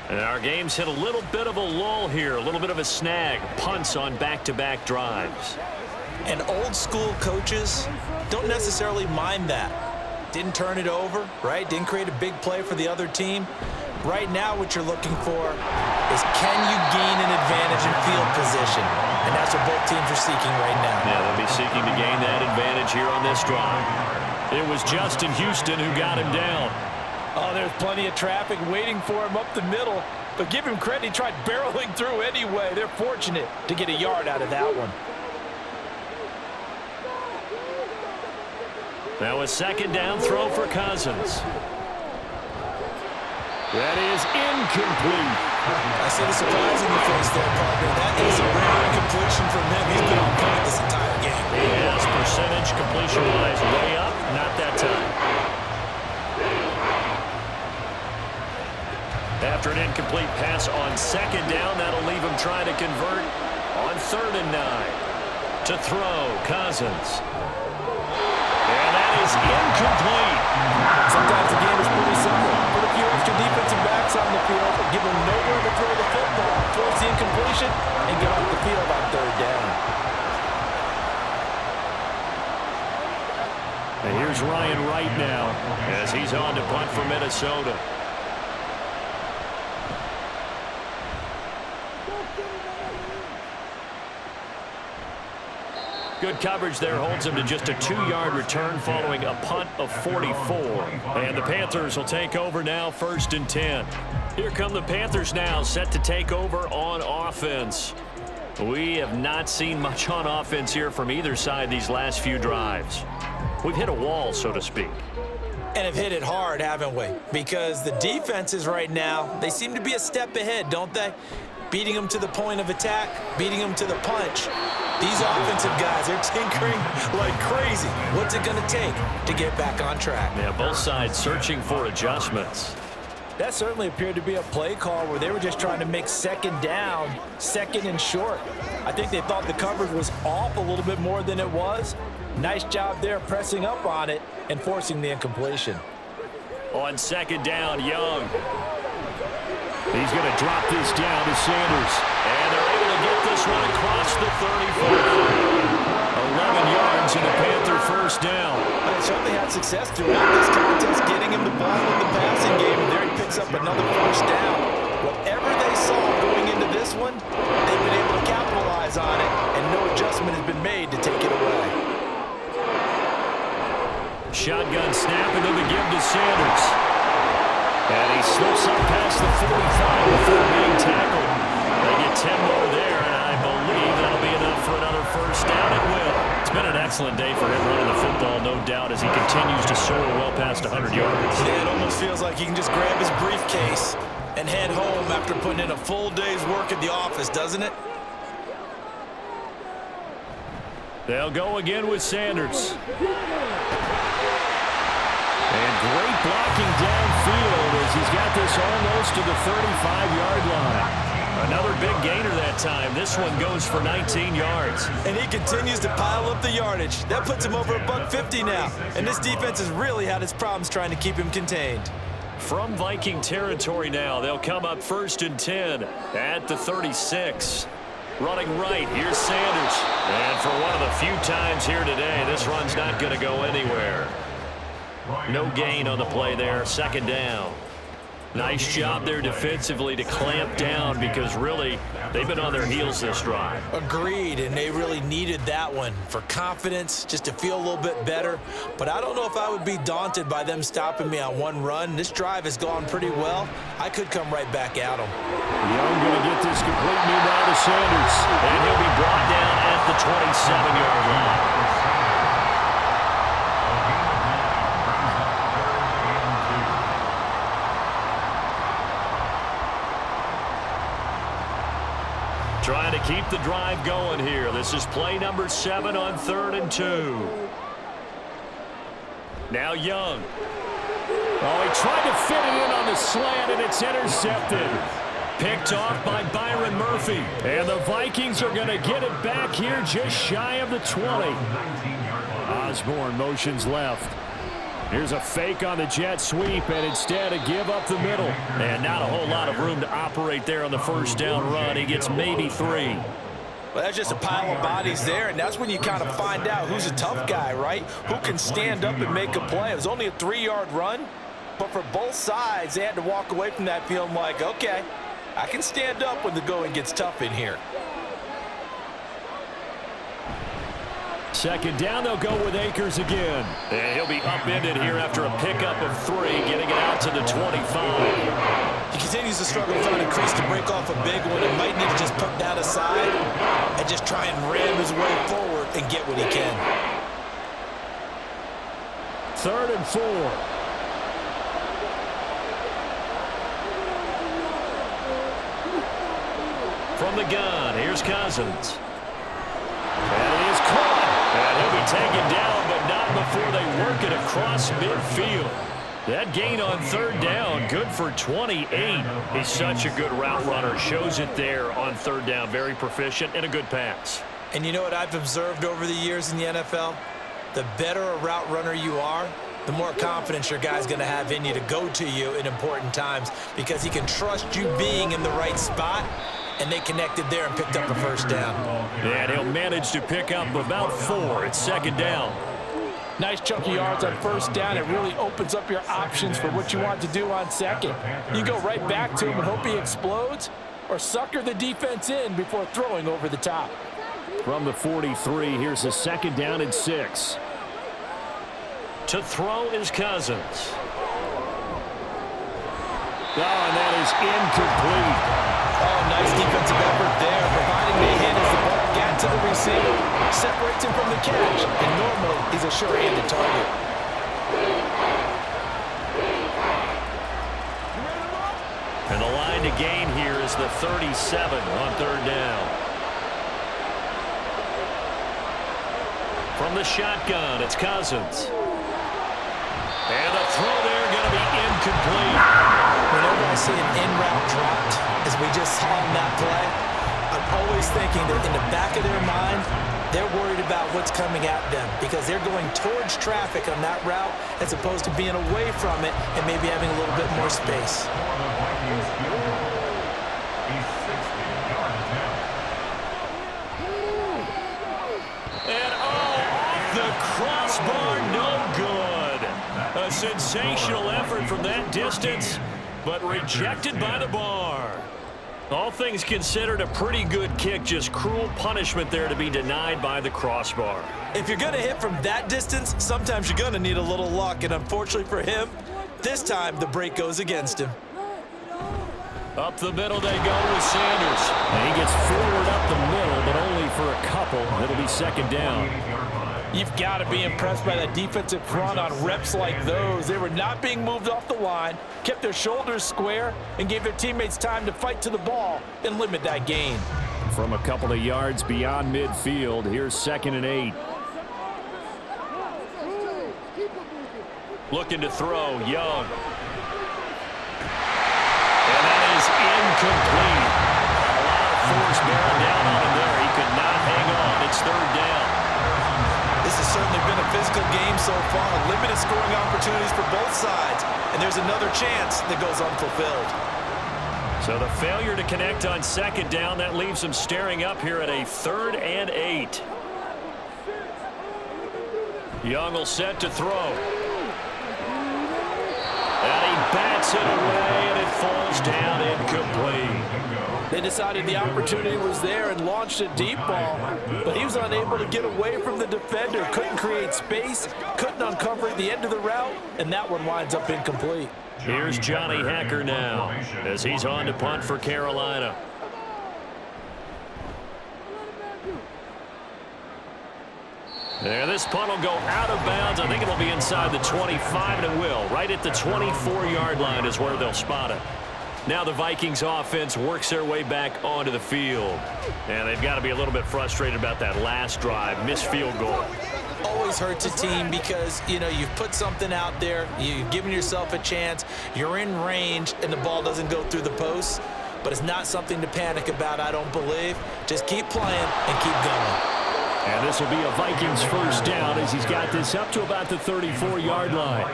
And our game's hit a little bit of a lull here, a little bit of a snag. Punts on back-to-back drives. And old school coaches don't necessarily mind that. Didn't turn it over, right? Didn't create a big play for the other team. Right now what you're looking for is can you gain an advantage in field position? And that's what both teams are seeking right now. Yeah, they'll be seeking to gain that advantage here on this drive. It was Justin Houston who got him down. Oh, there's plenty of traffic waiting for him up the middle. But give him credit, he tried barreling through anyway. They're fortunate to get a yard out of that one. Now a 2nd down throw for Cousins. That is incomplete. I see the surprise in your face there, partner. That is a rare incompletion from him. He's been on point this entire game. Yes, percentage completion-wise way up, not that time. After an incomplete pass on 2nd down, that'll leave him trying to convert on 3rd and 9. To throw, Cousins. And that is incomplete. Sometimes the game is pretty simple. Put a few extra defensive backs on the field, give them nowhere to throw the football, force the incompletion, and get off the field on 3rd down. And here's Ryan Wright now as he's on to punt for Minnesota. Good coverage there holds him to just a 2-yard return following a punt of 44. And the Panthers will take over now, 1st and 10. Here come the Panthers now, set to take over on offense. We have not seen much on offense here from either side these last few drives. We've hit a wall, so to speak. And have hit it hard, haven't we? Because the defenses right now, they seem to be a step ahead, don't they? Beating them to the point of attack, beating them to the punch. These offensive guys, they're tinkering like crazy. What's it going to take to get back on track? Yeah, both sides searching for adjustments. That certainly appeared to be a play call where they were just trying to make 2nd down, 2nd and short. I think they thought the coverage was off a little bit more than it was. Nice job there pressing up on it and forcing the incompletion. On 2nd down, Young. He's going to drop this down to Sanders. And they're able to get this one across the 34. 11 yards in a Panther first down. They certainly had success throughout this contest, getting him the ball in the passing game, and there he picks up another first down. Whatever they saw going into this one, they've been able to capitalize on it, and no adjustment has been made to take it away. Shotgun snap and then the give to Sanders. And he slips up past the 45 before being tackled. They get 10 more there, and I believe that'll be enough for another first down. It will. It's been an excellent day for him running the football, no doubt, as he continues to soar well past 100 yards. Yeah, it almost feels like he can just grab his briefcase and head home after putting in a full day's work at the office, doesn't it? They'll go again with Sanders. And great blocking downfield as he's got this almost to the 35-yard line. Another big gainer that time. This one goes for 19 yards. And he continues to pile up the yardage. That puts him over $150 now. And this defense has really had its problems trying to keep him contained. From Viking territory now, they'll come up 1st and 10 at the 36. Running right, here's Sanders. And for one of the few times here today, this run's not going to go anywhere. No gain on the play there, 2nd down. Nice job there defensively to clamp down because really they've been on their heels this drive. Agreed, and they really needed that one for confidence, just to feel a little bit better. But I don't know if I would be daunted by them stopping me on one run. This drive has gone pretty well. I could come right back at them. Young going to get this complete now to Sanders. And he'll be brought down at the 27-yard line. Trying to keep the drive going here. This is play number 7 on 3rd and 2. Now Young. Oh, he tried to fit it in on the slant, and it's intercepted. Picked off by Byron Murphy. And the Vikings are going to get it back here just shy of the 20. Osborne motions left. Here's a fake on the jet sweep, and instead a give up the middle. And not a whole lot of room to operate there on the first down run. He gets maybe 3. Well, that's just a pile of bodies there, and that's when you kind of find out who's a tough guy, right? Who can stand up and make a play. It was only a 3-yard run, but for both sides, they had to walk away from that feeling like, okay, I can stand up when the going gets tough in here. 2nd down, they'll go with Akers again. And he'll be upended here after a pickup of 3, getting it out to the 25. He continues to struggle to find a crease to break off a big one. He might need to just put that aside and just try and ram his way forward and get what he can. 3rd and 4. From the gun, here's Cousins. And it is caught. And he'll be taken down, but not before they work it across midfield. That gain on 3rd down, good for 28. He's such a good route runner. Shows it there on 3rd down. Very proficient and a good pass. And you know what I've observed over the years in the NFL? The better a route runner you are, the more confidence your guy's going to have in you to go to you in important times because he can trust you being in the right spot. And they connected there and picked up a first down. And he'll manage to pick up about 4. It's 2nd down. Nice chunk of yards on 1st down. It really opens up your options for what you want to do on 2nd. You go right back to him and hope he explodes, or sucker the defense in before throwing over the top. From the 43, here's a 2nd down and 6. To throw is Cousins. Oh, and that is incomplete. Oh, nice defensive effort there, providing the hit as the ball got to the receiver. Separates him from the catch, and normally he's a sure-handed target. And the line to gain here is the 37 on 3rd down. From the shotgun, it's Cousins. And the throw there going to be incomplete. Whenever I see an in-route dropped, as we just saw in that play, I'm always thinking that in the back of their mind, they're worried about what's coming at them because they're going towards traffic on that route as opposed to being away from it and maybe having a little bit more space. And off the crossbar. A sensational effort from that distance, but rejected by the bar. All things considered, a pretty good kick, just cruel punishment there to be denied by the crossbar. If you're going to hit from that distance, sometimes you're going to need a little luck, and unfortunately for him, this time the break goes against him. Up the middle they go with Sanders. And he gets forward up the middle, but only for a couple. It'll be second down. You've got to be impressed by that defensive front on reps like those. They were not being moved off the line, kept their shoulders square, and gave their teammates time to fight to the ball and limit that gain. From a couple of yards beyond midfield, here's 2nd and 8. Looking to throw, Young. And that is incomplete. A lot of force bearing down on him there. He could not hang on. It's 3rd down. This has certainly been a physical game so far. Limited scoring opportunities for both sides. And there's another chance that goes unfulfilled. So the failure to connect on 2nd down, that leaves them staring up here at a 3rd and 8. Young will set to throw. And he bats it away, and it falls down incomplete. They decided the opportunity was there and launched a deep ball, but he was unable to get away from the defender. Couldn't create space, couldn't uncover the end of the route, and that one winds up incomplete. Here's Johnny Hacker now as he's on to punt for Carolina. There, this punt will go out of bounds. I think it'll be inside the 25, and it will. Right at the 24-yard line is where they'll spot it. Now the Vikings offense works their way back onto the field. And they've got to be a little bit frustrated about that last drive, missed field goal. Always hurts a team because, you know, you've put something out there, you've given yourself a chance, you're in range, and the ball doesn't go through the posts. But it's not something to panic about, I don't believe. Just keep playing and keep going. And this will be a Vikings first down as he's got this up to about the 34-yard line.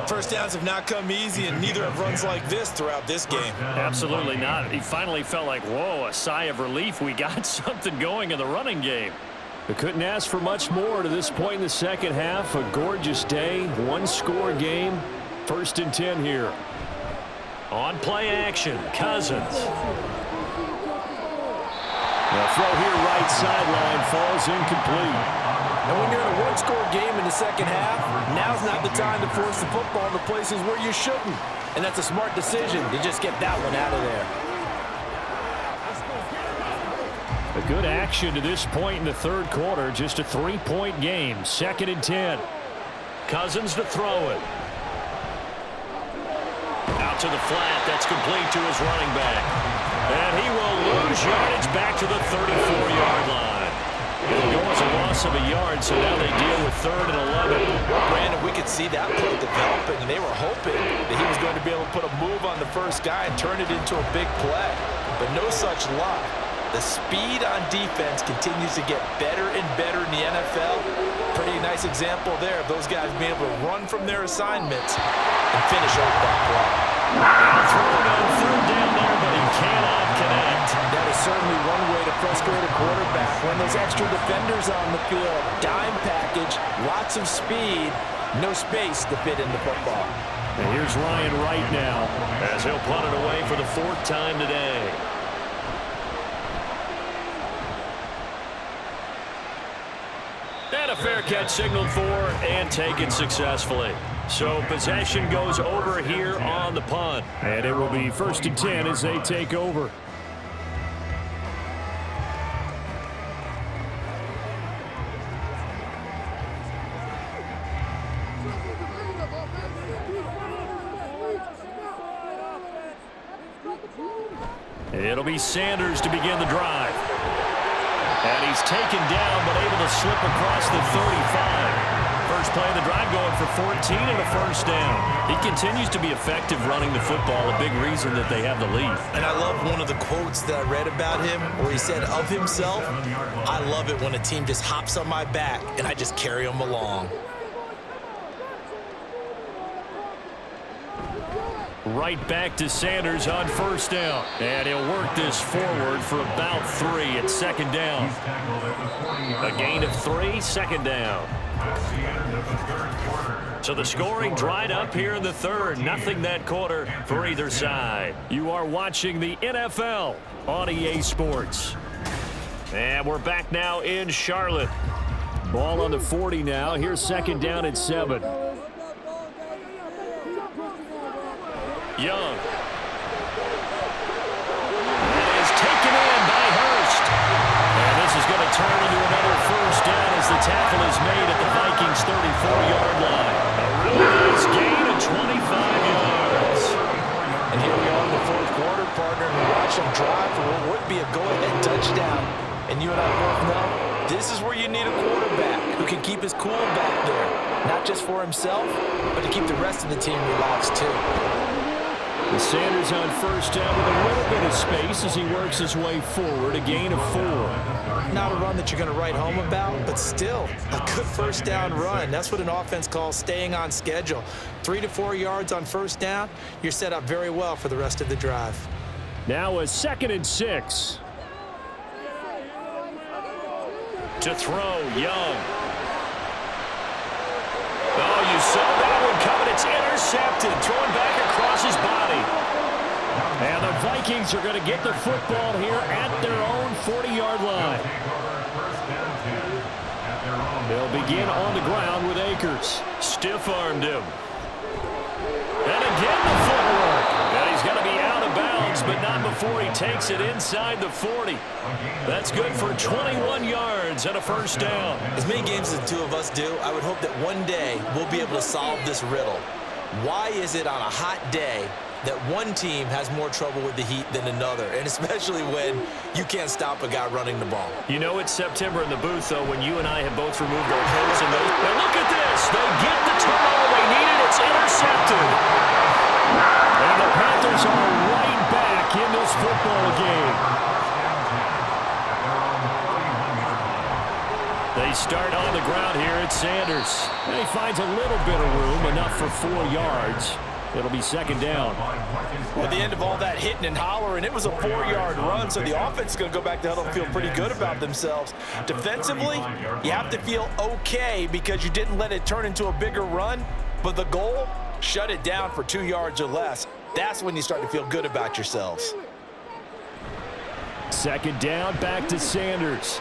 First downs have not come easy, and neither have runs like this throughout this game. Absolutely not. He finally felt like, whoa, a sigh of relief. We got something going in the running game. They couldn't ask for much more to this point in the second half. A gorgeous day, one-score game. 1st and 10 here. On play action, Cousins. The throw here right sideline falls incomplete. And when you're in a one-score game in the second half, now's not the time to force the football in the places where you shouldn't. And that's a smart decision to just get that one out of there. A good action to this point in the 3rd quarter. Just a 3-point game. 2nd and 10. Cousins to throw it. Out to the flat. That's complete to his running back. And he will lose yardage back to the 34-yard line. It'll go as a loss of a yard, so now they deal with 3rd and 11. Brandon, we could see that play developing, and they were hoping that he was going to be able to put a move on the first guy and turn it into a big play. But no such luck. The speed on defense continues to get better and better in the NFL. Pretty nice example there of those guys being able to run from their assignments and finish off that play. Thrown on 3rd down there, but he cannot connect. That is certainly one way to frustrate a quarterback. When there's extra defenders on the field, dime package, lots of speed, no space to fit in the football. And here's Ryan Wright now as he'll punt it away for the 4th time today. And a fair catch signaled for and taken successfully. So possession goes over here on the punt. And it will be 1st and 10 as they take over. It'll be Sanders to begin the drive. And he's taken down, but able to slip across the 35. First play of the drive going for 14 and a first down. He continues to be effective running the football, a big reason that they have the lead. And I love one of the quotes that I read about him where he said of himself, I love it when a team just hops on my back and I just carry them along. Right back to Sanders on first down. And he'll work this forward for about 3 at 2nd down. A gain of 3, 2nd down. That's the end of the 3rd quarter. So the scoring dried up here in the third. Nothing that quarter for either side. You are watching the NFL on EA Sports. And we're back now in Charlotte. Ball on the 40 now. Here's second down at 7. Young. That is taken in by Hurst. And this is going to turn into another first down as the tackle is made at the Vikings' 34-yard line. A really nice gain of 25 yards. And here we are in the fourth quarter, partner, and we watch them drive for what would be a go-ahead touchdown. And you and I both know this is where you need a quarterback who can keep his cool back there. Not just for himself, but to keep the rest of the team relaxed too. The Sanders on first down with a little bit of space as he works his way forward, a gain of 4. Not a run that you're going to write home about, but still a good first down run. That's what an offense calls staying on schedule. 3 to 4 yards on first down, you're set up very well for the rest of the drive. Now a 2nd and 6. To throw, Young. Oh, you saw that one coming. It's intercepted. Thrown back across his body. And the Vikings are going to get the football here at their own 40-yard line. They'll begin on the ground with Akers. Stiff-armed him. And again the footwork. And he's going to be out of bounds, but not before he takes it inside the 40. That's good for 21 yards and a first down. As many games as the two of us do, I would hope that one day we'll be able to solve this riddle. Why is it on a hot day that one team has more trouble with the heat than another, and especially when you can't stop a guy running the ball? You know it's September in the booth, though, when you and I have both removed our coats and those. Now look at this. They get the turnover they needed. It's intercepted. And the Panthers are right back in this football game. They start on the ground here at Sanders. And he finds a little bit of room, enough for 4 yards. It'll be second down. At the end of all that hitting and hollering, it was a 4-yard run, so the offense is going to go back to huddle and feel pretty good about themselves. Defensively, you have to feel okay because you didn't let it turn into a bigger run, but the goal, shut it down for 2 yards or less. That's when you start to feel good about yourselves. Second down, back to Sanders.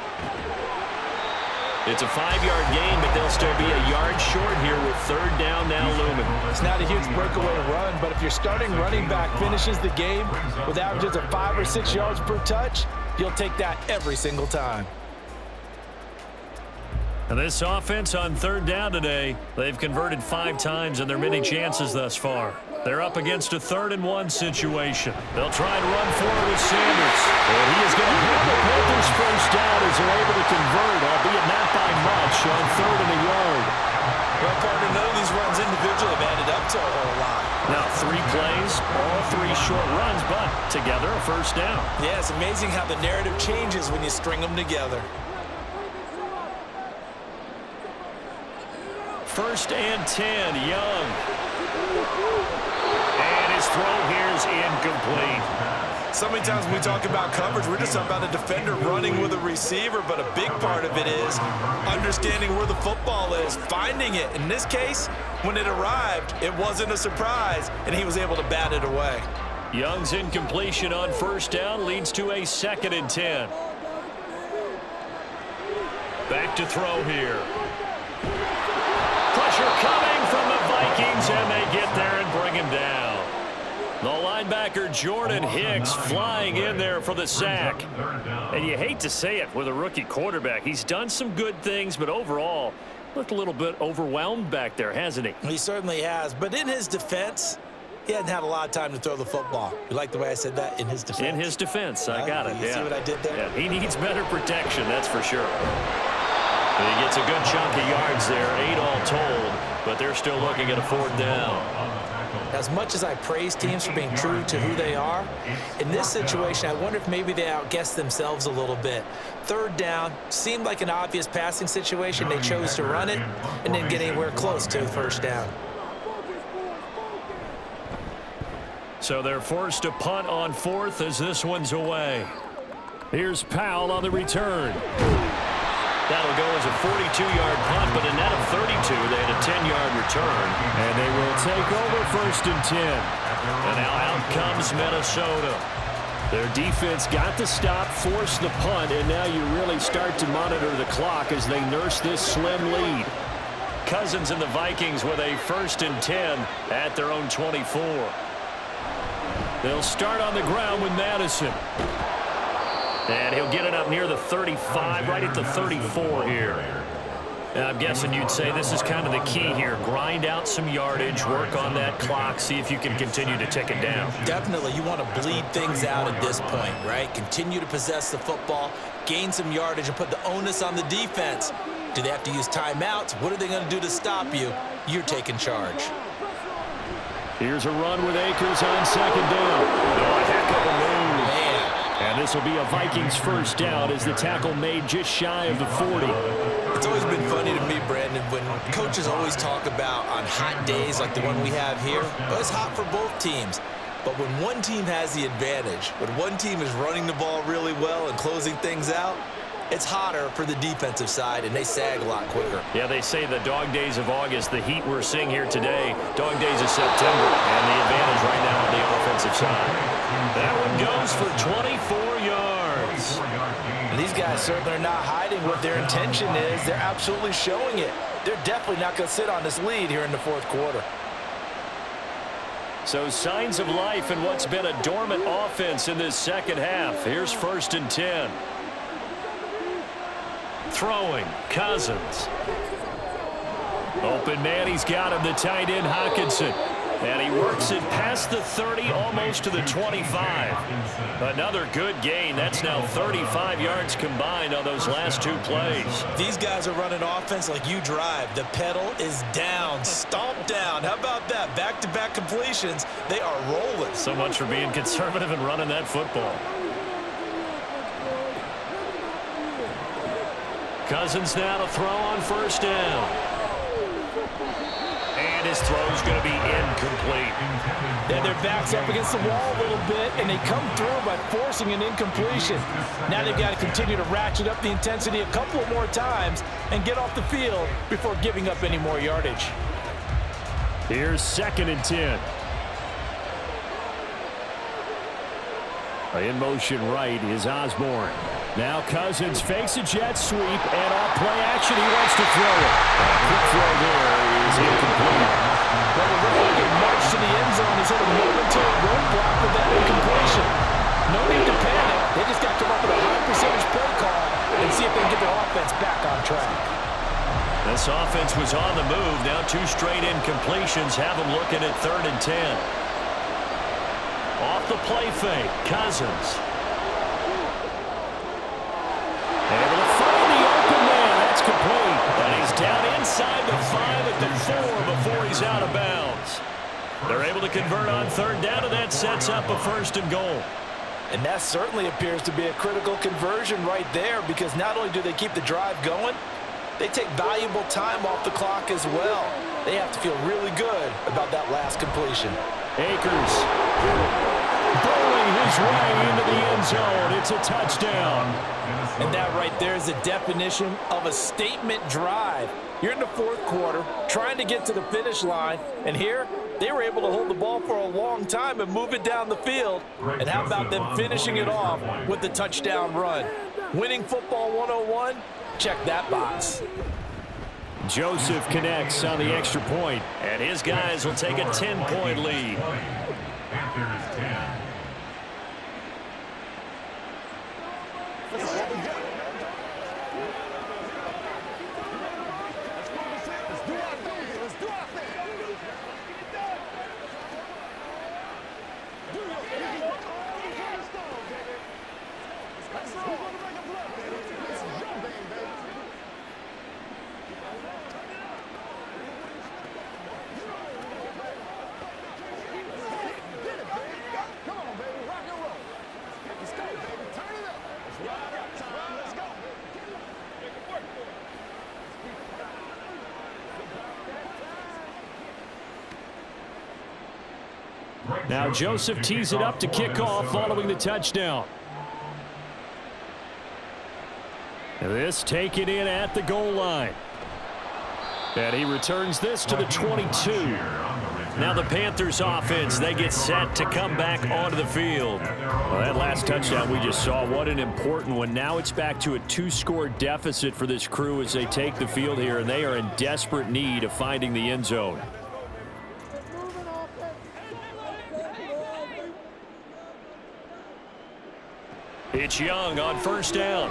It's a 5-yard gain, but they'll still be a yard short here with third down now looming. It's not a huge breakaway run, but if your starting running back finishes the game with averages of 5 or 6 yards per touch, you'll take that every single time. And this offense on third down today, they've converted 5 times in their many chances thus far. They're up against a 3rd and 1 situation. They'll try and run forward with Sanders. And he is going to hit the Panthers first down as they're able to convert, albeit not by much, on 3rd and a yard. Well, partner, none of these runs individually have added up to a whole lot. Now 3 plays, all 3 short runs, but together a first down. Yeah, it's amazing how the narrative changes when you string them together. 1st and 10, Young. And his throw here is incomplete. So many times when we talk about coverage, we're just talking about a defender running with a receiver, but a big part of it is understanding where the football is, finding it. In this case, when it arrived, it wasn't a surprise, and he was able to bat it away. Young's incompletion on first down leads to a 2nd and 10. Back to throw here. Pressure coming from the Vikings, and they get there and bring him down. The linebacker Jordan Hicks flying in there for the sack. And you hate to say it with a rookie quarterback. He's done some good things, but overall looked a little bit overwhelmed back there, hasn't he? He certainly has, but in his defense, he hadn't had a lot of time to throw the football. You like the way I said that? In his defense. In his defense, I got it. You see what I did there? Yeah, he needs better protection, that's for sure. And he gets a good chunk of yards there, 8 all told, but they're still looking at a 4th down. As much as I praise teams for being true to who they are, in this situation, I wonder if maybe they outguessed themselves a little bit. 3rd down seemed like an obvious passing situation. They chose to run it and didn't get anywhere close to the first down. So they're forced to punt on 4th as this one's away. Here's Powell on the return. That'll go as a 42-yard punt, but a net of 32. They had a 10-yard return. And they will take over 1st and 10. And now out comes Minnesota. Their defense got the stop, forced the punt, and now you really start to monitor the clock as they nurse this slim lead. Cousins and the Vikings with a 1st and 10 at their own 24. They'll start on the ground with Madison. And he'll get it up near the 35, right at the 34 here. And I'm guessing you'd say this is kind of the key here. Grind out some yardage, work on that clock, see if you can continue to tick it down. Definitely, you want to bleed things out at this point, right? Continue to possess the football, gain some yardage, and put the onus on the defense. Do they have to use timeouts? What are they going to do to stop you? You're taking charge. Here's a run with Akers on 2nd down. Oh, a heck of a move. Man. And this will be a Vikings 1st down as the tackle made just shy of the 40. It's always been funny to me, Brandon, when coaches always talk about on hot days like the one we have here, well, it's hot for both teams. But when one team has the advantage, when one team is running the ball really well and closing things out, it's hotter for the defensive side, and they sag a lot quicker. Yeah, they say the dog days of August, the heat we're seeing here today, dog days of September, and the advantage right now on the offensive side. That one goes for 24 yards. And these guys certainly are not hiding what their intention is. They're absolutely showing it. They're definitely not going to sit on this lead here in the 4th quarter. So signs of life in what's been a dormant offense in this 2nd half. Here's 1st and 10. Throwing, Cousins. Open man, he's got him, the tight end, Hockenson. And he works it past the 30, almost to the 25. Another good gain. That's now 35 yards combined on those last 2 plays. These guys are running offense like you drive. The pedal is down, stomp down. How about that? Back-to-back completions. They are rolling. So much for being conservative and running that football. Cousins now to throw on 1st down. And his throw's going to be incomplete. Then their back's up against the wall a little bit, and they come through by forcing an incompletion. Now they've got to continue to ratchet up the intensity a couple of more times and get off the field before giving up any more yardage. Here's 2nd and 10. In motion right is Osborne. Now Cousins fakes a jet sweep, and off play action, he wants to throw it. A quick throw there is incomplete. Well, the Vikings march to the end zone. He's hit a momentary roadblock with that incompletion. No need to panic. They just got to come up with a high percentage play call and see if they can get their offense back on track. This offense was on the move. Now 2 straight incompletions have them looking at 3rd and 10. Off the play fake, Cousins. Able to find the open man. That's complete. And he's down inside the 5 at the 4 before he's out of bounds. They're able to convert on 3rd down, and that sets up a 1st and goal. And that certainly appears to be a critical conversion right there, because not only do they keep the drive going, they take valuable time off the clock as well. They have to feel really good about that last completion. Akers burrowing his way into the end zone. It's a touchdown. And that right there is the definition of a statement drive. You're in the 4th quarter, trying to get to the finish line, and here they were able to hold the ball for a long time and move it down the field. And how about them finishing it off with the touchdown run? Winning football 101, check that box. Joseph connects on the extra point, and his guys will take a 10-point lead. Panthers 10. Now Joseph tees it up to kick off following the touchdown. This taken in at the goal line. And he returns this to the 22. Now the Panthers offense, they get set to come back onto the field. Well, that last touchdown we just saw, what an important one. Now it's back to a 2-score deficit for this crew as they take the field here, and they are in desperate need of finding the end zone. It's Young on first down.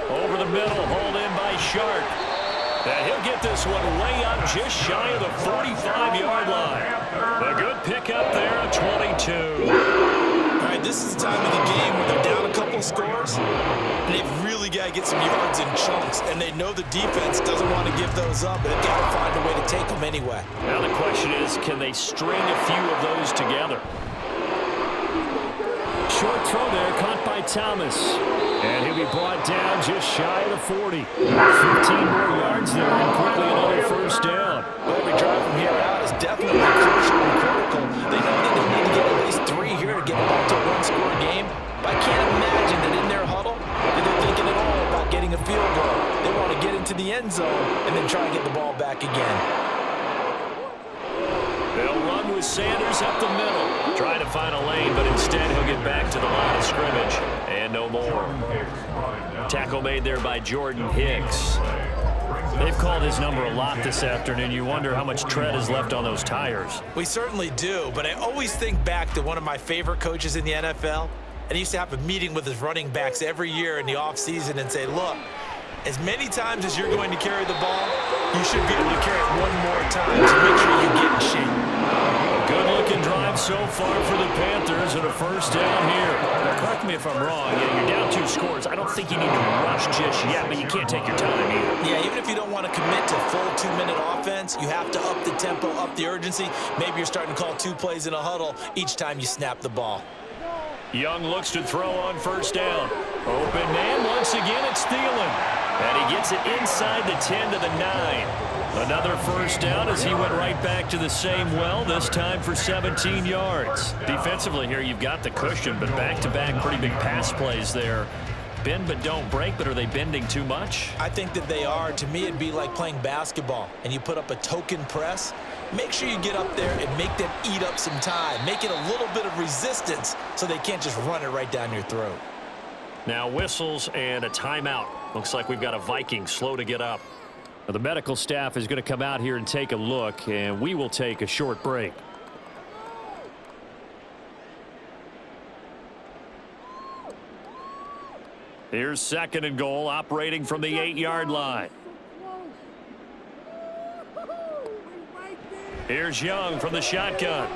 Over the middle, hauled in by Sharp. And he'll get this one way up just shy of the 45-yard line. A good pickup there at 22. All right, this is the time of the game where they're down a couple scores, and they've really got to get some yards in chunks, and they know the defense doesn't want to give those up, but they've got to find a way to take them anyway. Now the question is, can they string a few of those together? Short throw there, caught by Thomas. And he'll be brought down just shy of the 40. 15 more yards there, and quickly another first down. Every drive from here out is definitely crucial and critical. They know that they need to get at least 3 here to get back to a one-score game. But I can't imagine that in their huddle that they're thinking at all about getting a field goal. They want to get into the end zone and then try and get the ball back again. They'll run with Sanders up the middle. Trying to find a lane, but instead he'll get back to the line of scrimmage. And no more. Tackle made there by Jordan Hicks. They've called his number a lot this afternoon. You wonder how much tread is left on those tires. We certainly do, but I always think back to one of my favorite coaches in the NFL, and he used to have a meeting with his running backs every year in the offseason and say, look, as many times as you're going to carry the ball, you should be able to carry it one more time to make sure you get in shape. Good-looking drive so far for the Panthers and a first down here. Now, correct me if I'm wrong. Yeah, you're down 2 scores. I don't think you need to rush just yet, but you can't take your time either. Yeah, even if you don't want to commit to full 2-minute offense, you have to up the tempo, up the urgency. Maybe you're starting to call 2 plays in a huddle each time you snap the ball. Young looks to throw on first down. Open man, once again it's Thielen. And he gets it inside the 10 to the 9. Another first down as he went right back to the same well, this time for 17 yards. Defensively here, you've got the cushion, but back-to-back pretty big pass plays there. Bend but don't break, but are they bending too much? I think that they are. To me, it'd be like playing basketball, and you put up a token press. Make sure you get up there and make them eat up some time. Make it a little bit of resistance so they can't just run it right down your throat. Now whistles and a timeout. Looks like we've got a Viking slow to get up. Now, the medical staff is going to come out here and take a look, and we will take a short break. Here's 2nd and goal, operating from the 8-yard line. Here's Young from the shotgun.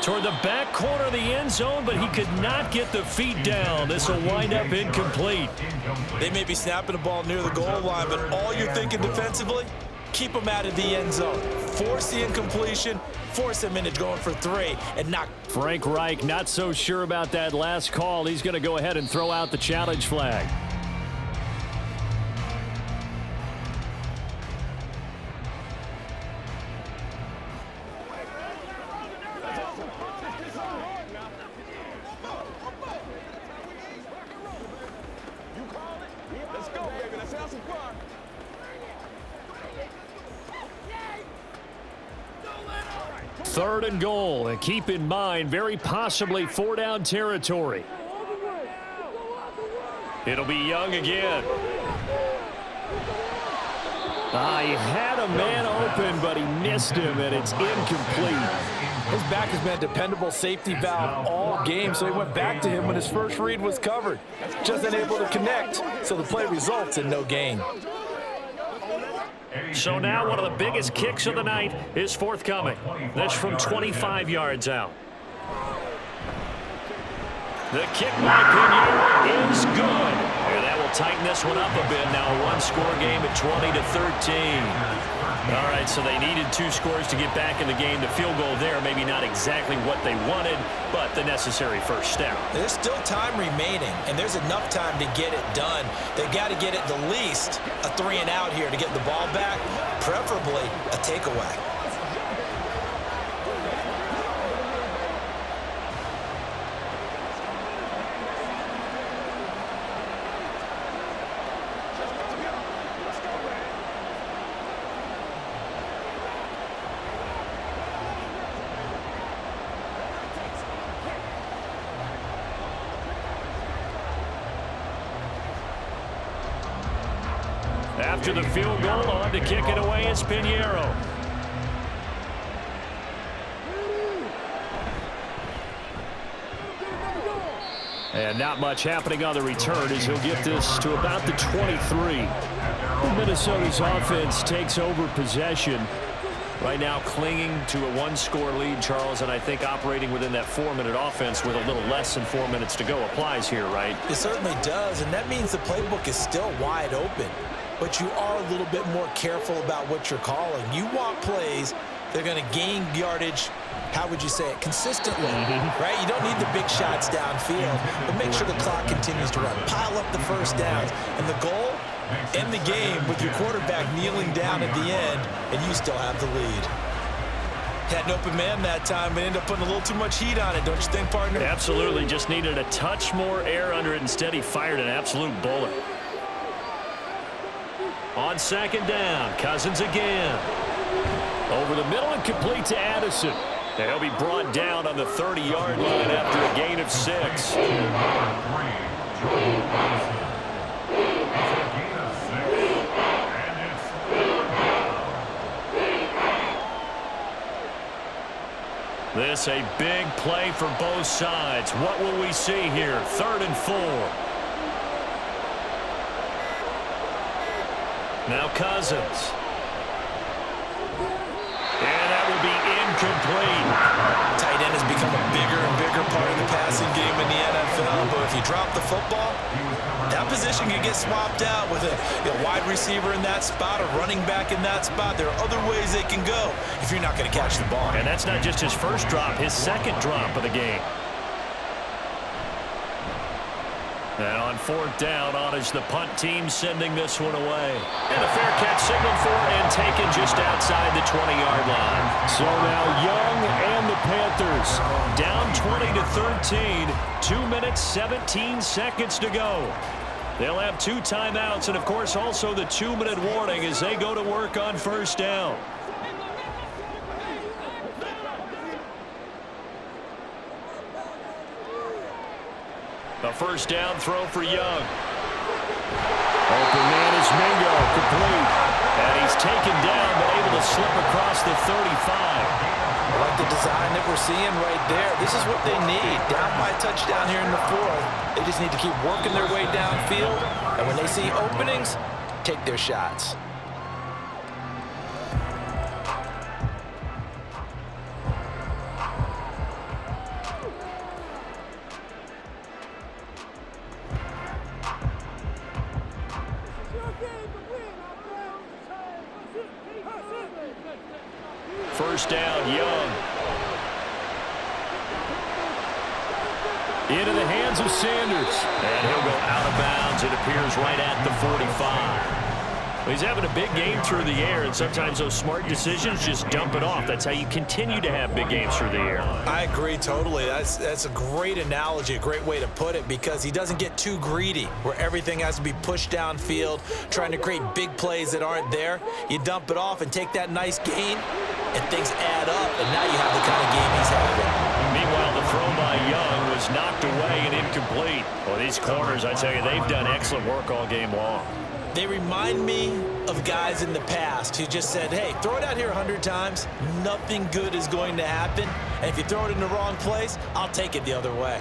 Toward the back corner of the end zone, but he could not get the feet down. This will wind up incomplete. They may be snapping the ball near the goal line, but all you're thinking defensively, keep them out of the end zone. Force the incompletion, force them into going for 3, and knock. Frank Reich not so sure about that last call. He's going to go ahead and throw out the challenge flag. Third and goal, and keep in mind, very possibly 4-down territory. It'll be Young again. He had a man open, but he missed him, and it's incomplete. His back has been a dependable safety valve all game, so he went back to him when his first read was covered. Just unable to connect, so the play results in no gain. So now one of the biggest kicks of the night is forthcoming. That's from 25 yards out. The kick by Pinier is good. And that will tighten this one up a bit. Now a one-score game at 20-13. All right, so they needed 2 scores to get back in the game. The field goal there, maybe not exactly what they wanted, but the necessary first step. There's still time remaining, and there's enough time to get it done. They've got to get at the least a 3-and-out here to get the ball back, preferably a takeaway. After the field goal, on to kick it away is Pinheiro. And not much happening on the return as he'll get this to about the 23. Minnesota's offense takes over possession. Right now clinging to a one-score lead, Charles, and I think operating within that 4-minute offense with a little less than 4 minutes to go applies here, right? It certainly does, and that means the playbook is still wide open. But you are a little bit more careful about what you're calling. You want plays that are going to gain yardage, how would you say it, consistently, right? You don't need the big shots downfield, but make sure the clock continues to run. Pile up the first downs. And the goal, end the game with your quarterback kneeling down at the end, and you still have the lead. Had an open man that time, but ended up putting a little too much heat on it, don't you think, partner? Absolutely. Just needed a touch more air under it. Instead, he fired an absolute bullet. On second down, Cousins again. Over the middle and complete to Addison. And he'll be brought down on the 30-yard line after a gain of 6. This a big play for both sides. What will we see here? 3rd and 4. Now Cousins. And that will be incomplete. Tight end has become a bigger and bigger part of the passing game in the NFL, but if you drop the football, that position can get swapped out with a wide receiver in that spot, a running back in that spot. There are other ways they can go if you're not going to catch the ball. And that's not just his first drop, his second drop of the game. And on 4th down, on is the punt team sending this one away. And a fair catch signaled for and taken just outside the 20-yard line. So now Young and the Panthers down 20-13, 2 minutes, 17 seconds to go. They'll have 2 timeouts and, of course, also the 2-minute warning as they go to work on 1st down. A 1st down throw for Young. Open man is Mingo, complete. And he's taken down but able to slip across the 35. I like the design that we're seeing right there. This is what they need. Down by a touchdown here in the 4th. They just need to keep working their way downfield. And when they see openings, take their shots. First down, Young. Into the hands of Sanders. And he'll go out of bounds. It appears right at the 45. He's having a big game through the air, and sometimes those smart decisions just dump it off. That's how you continue to have big games through the air. I agree totally. That's a great analogy, a great way to put it, because he doesn't get too greedy where everything has to be pushed downfield, trying to create big plays that aren't there. You dump it off and take that nice gain, and things add up, and now you have the kind of game he's having. Meanwhile, the throw by Young was knocked away and incomplete. Well, these corners, I tell you, they've done excellent work all game long. They remind me of guys in the past who just said, hey, throw it out here 100 times, nothing good is going to happen, and if you throw it in the wrong place, I'll take it the other way.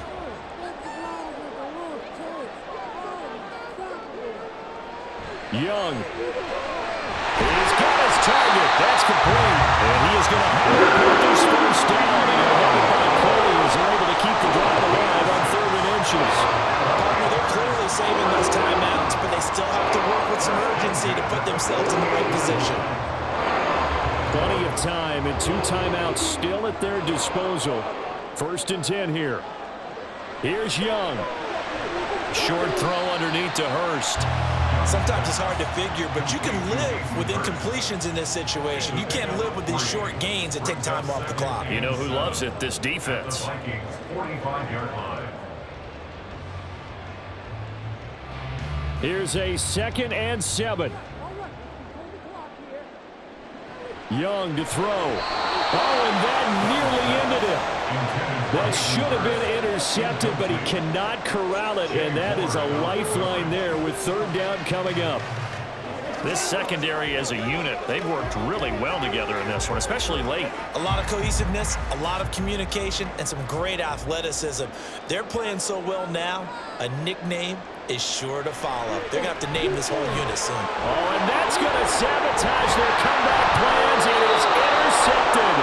Young. He's got his target. That's complete. And he is going to have the Panthers first down, and he'll have it by Cody as they're able to keep the drive alive on 3rd and inches. Partner, they're clearly saving those timeouts, but they still have to work with some urgency to put themselves in the right position. Plenty of time and 2 timeouts still at their disposal. 1st and 10 here. Here's Young. Short throw underneath to Hurst. Sometimes it's hard to figure, but you can live with incompletions in this situation. You can't live with these short gains that take time off the clock. You know who loves it? This defense. Vikings 45-yard line. Here's a 2nd and 7. Young to throw. Oh, and that nearly ended it. That should have been intercepted, but he cannot corral it, and that is a lifeline there with 3rd down coming up. This secondary as a unit, they've worked really well together in this one, especially late. A lot of cohesiveness, a lot of communication, and some great athleticism. They're playing so well now, a nickname is sure to follow. They're going to have to name this whole unit soon. Oh, and that's going to sabotage their comeback plans. It is intercepted.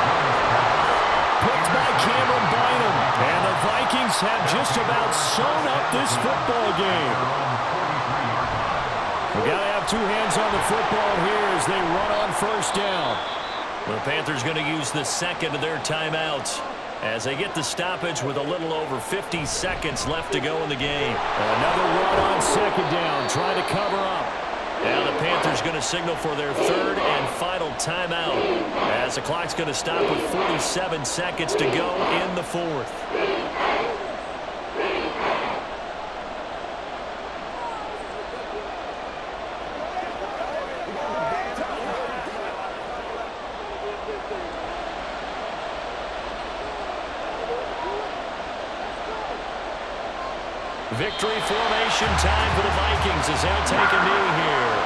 Picked by Cameron Bynum. And the Vikings have just about sewn up this football game. We got to have two hands on the football here as they run on first down. The Panthers going to use the second of their timeouts as they get the stoppage with a little over 50 seconds left to go in the game. Another run on second down, trying to cover up. Now the Panthers going to signal for their third and final timeout as the clock's going to stop with 47 seconds to go in the fourth. Victory formation time for the Vikings as they'll take a knee here.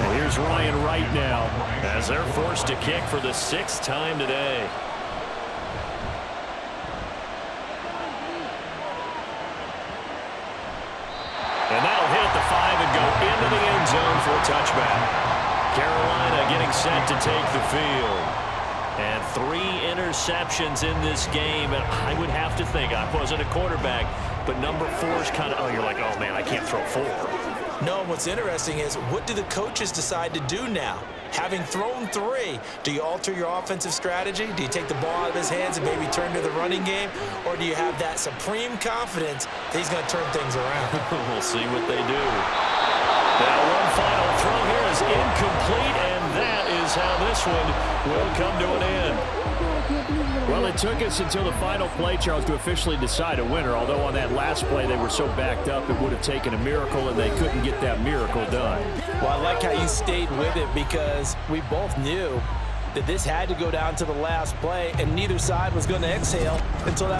And here's Ryan Wright now as they're forced to kick for the 6th time today. And that'll hit at the 5 and go into the end zone for a touchback. Carolina getting set to take the field. And 3 interceptions in this game. And I would have to think, I wasn't a quarterback, but number 4 is kind of, oh, you're like, oh, man, I can't throw 4. No, what's interesting is what do the coaches decide to do now? Having thrown 3, do you alter your offensive strategy? Do you take the ball out of his hands and maybe turn to the running game? Or do you have that supreme confidence that he's going to turn things around? We'll see what they do. Now one final throw here is incomplete, and that is how this one will come to an end. Well, it took us until the final play, Charles, to officially decide a winner, although on that last play they were so backed up it would have taken a miracle, and they couldn't get that miracle done. Well, I like how you stayed with it because we both knew that this had to go down to the last play, and neither side was going to exhale until that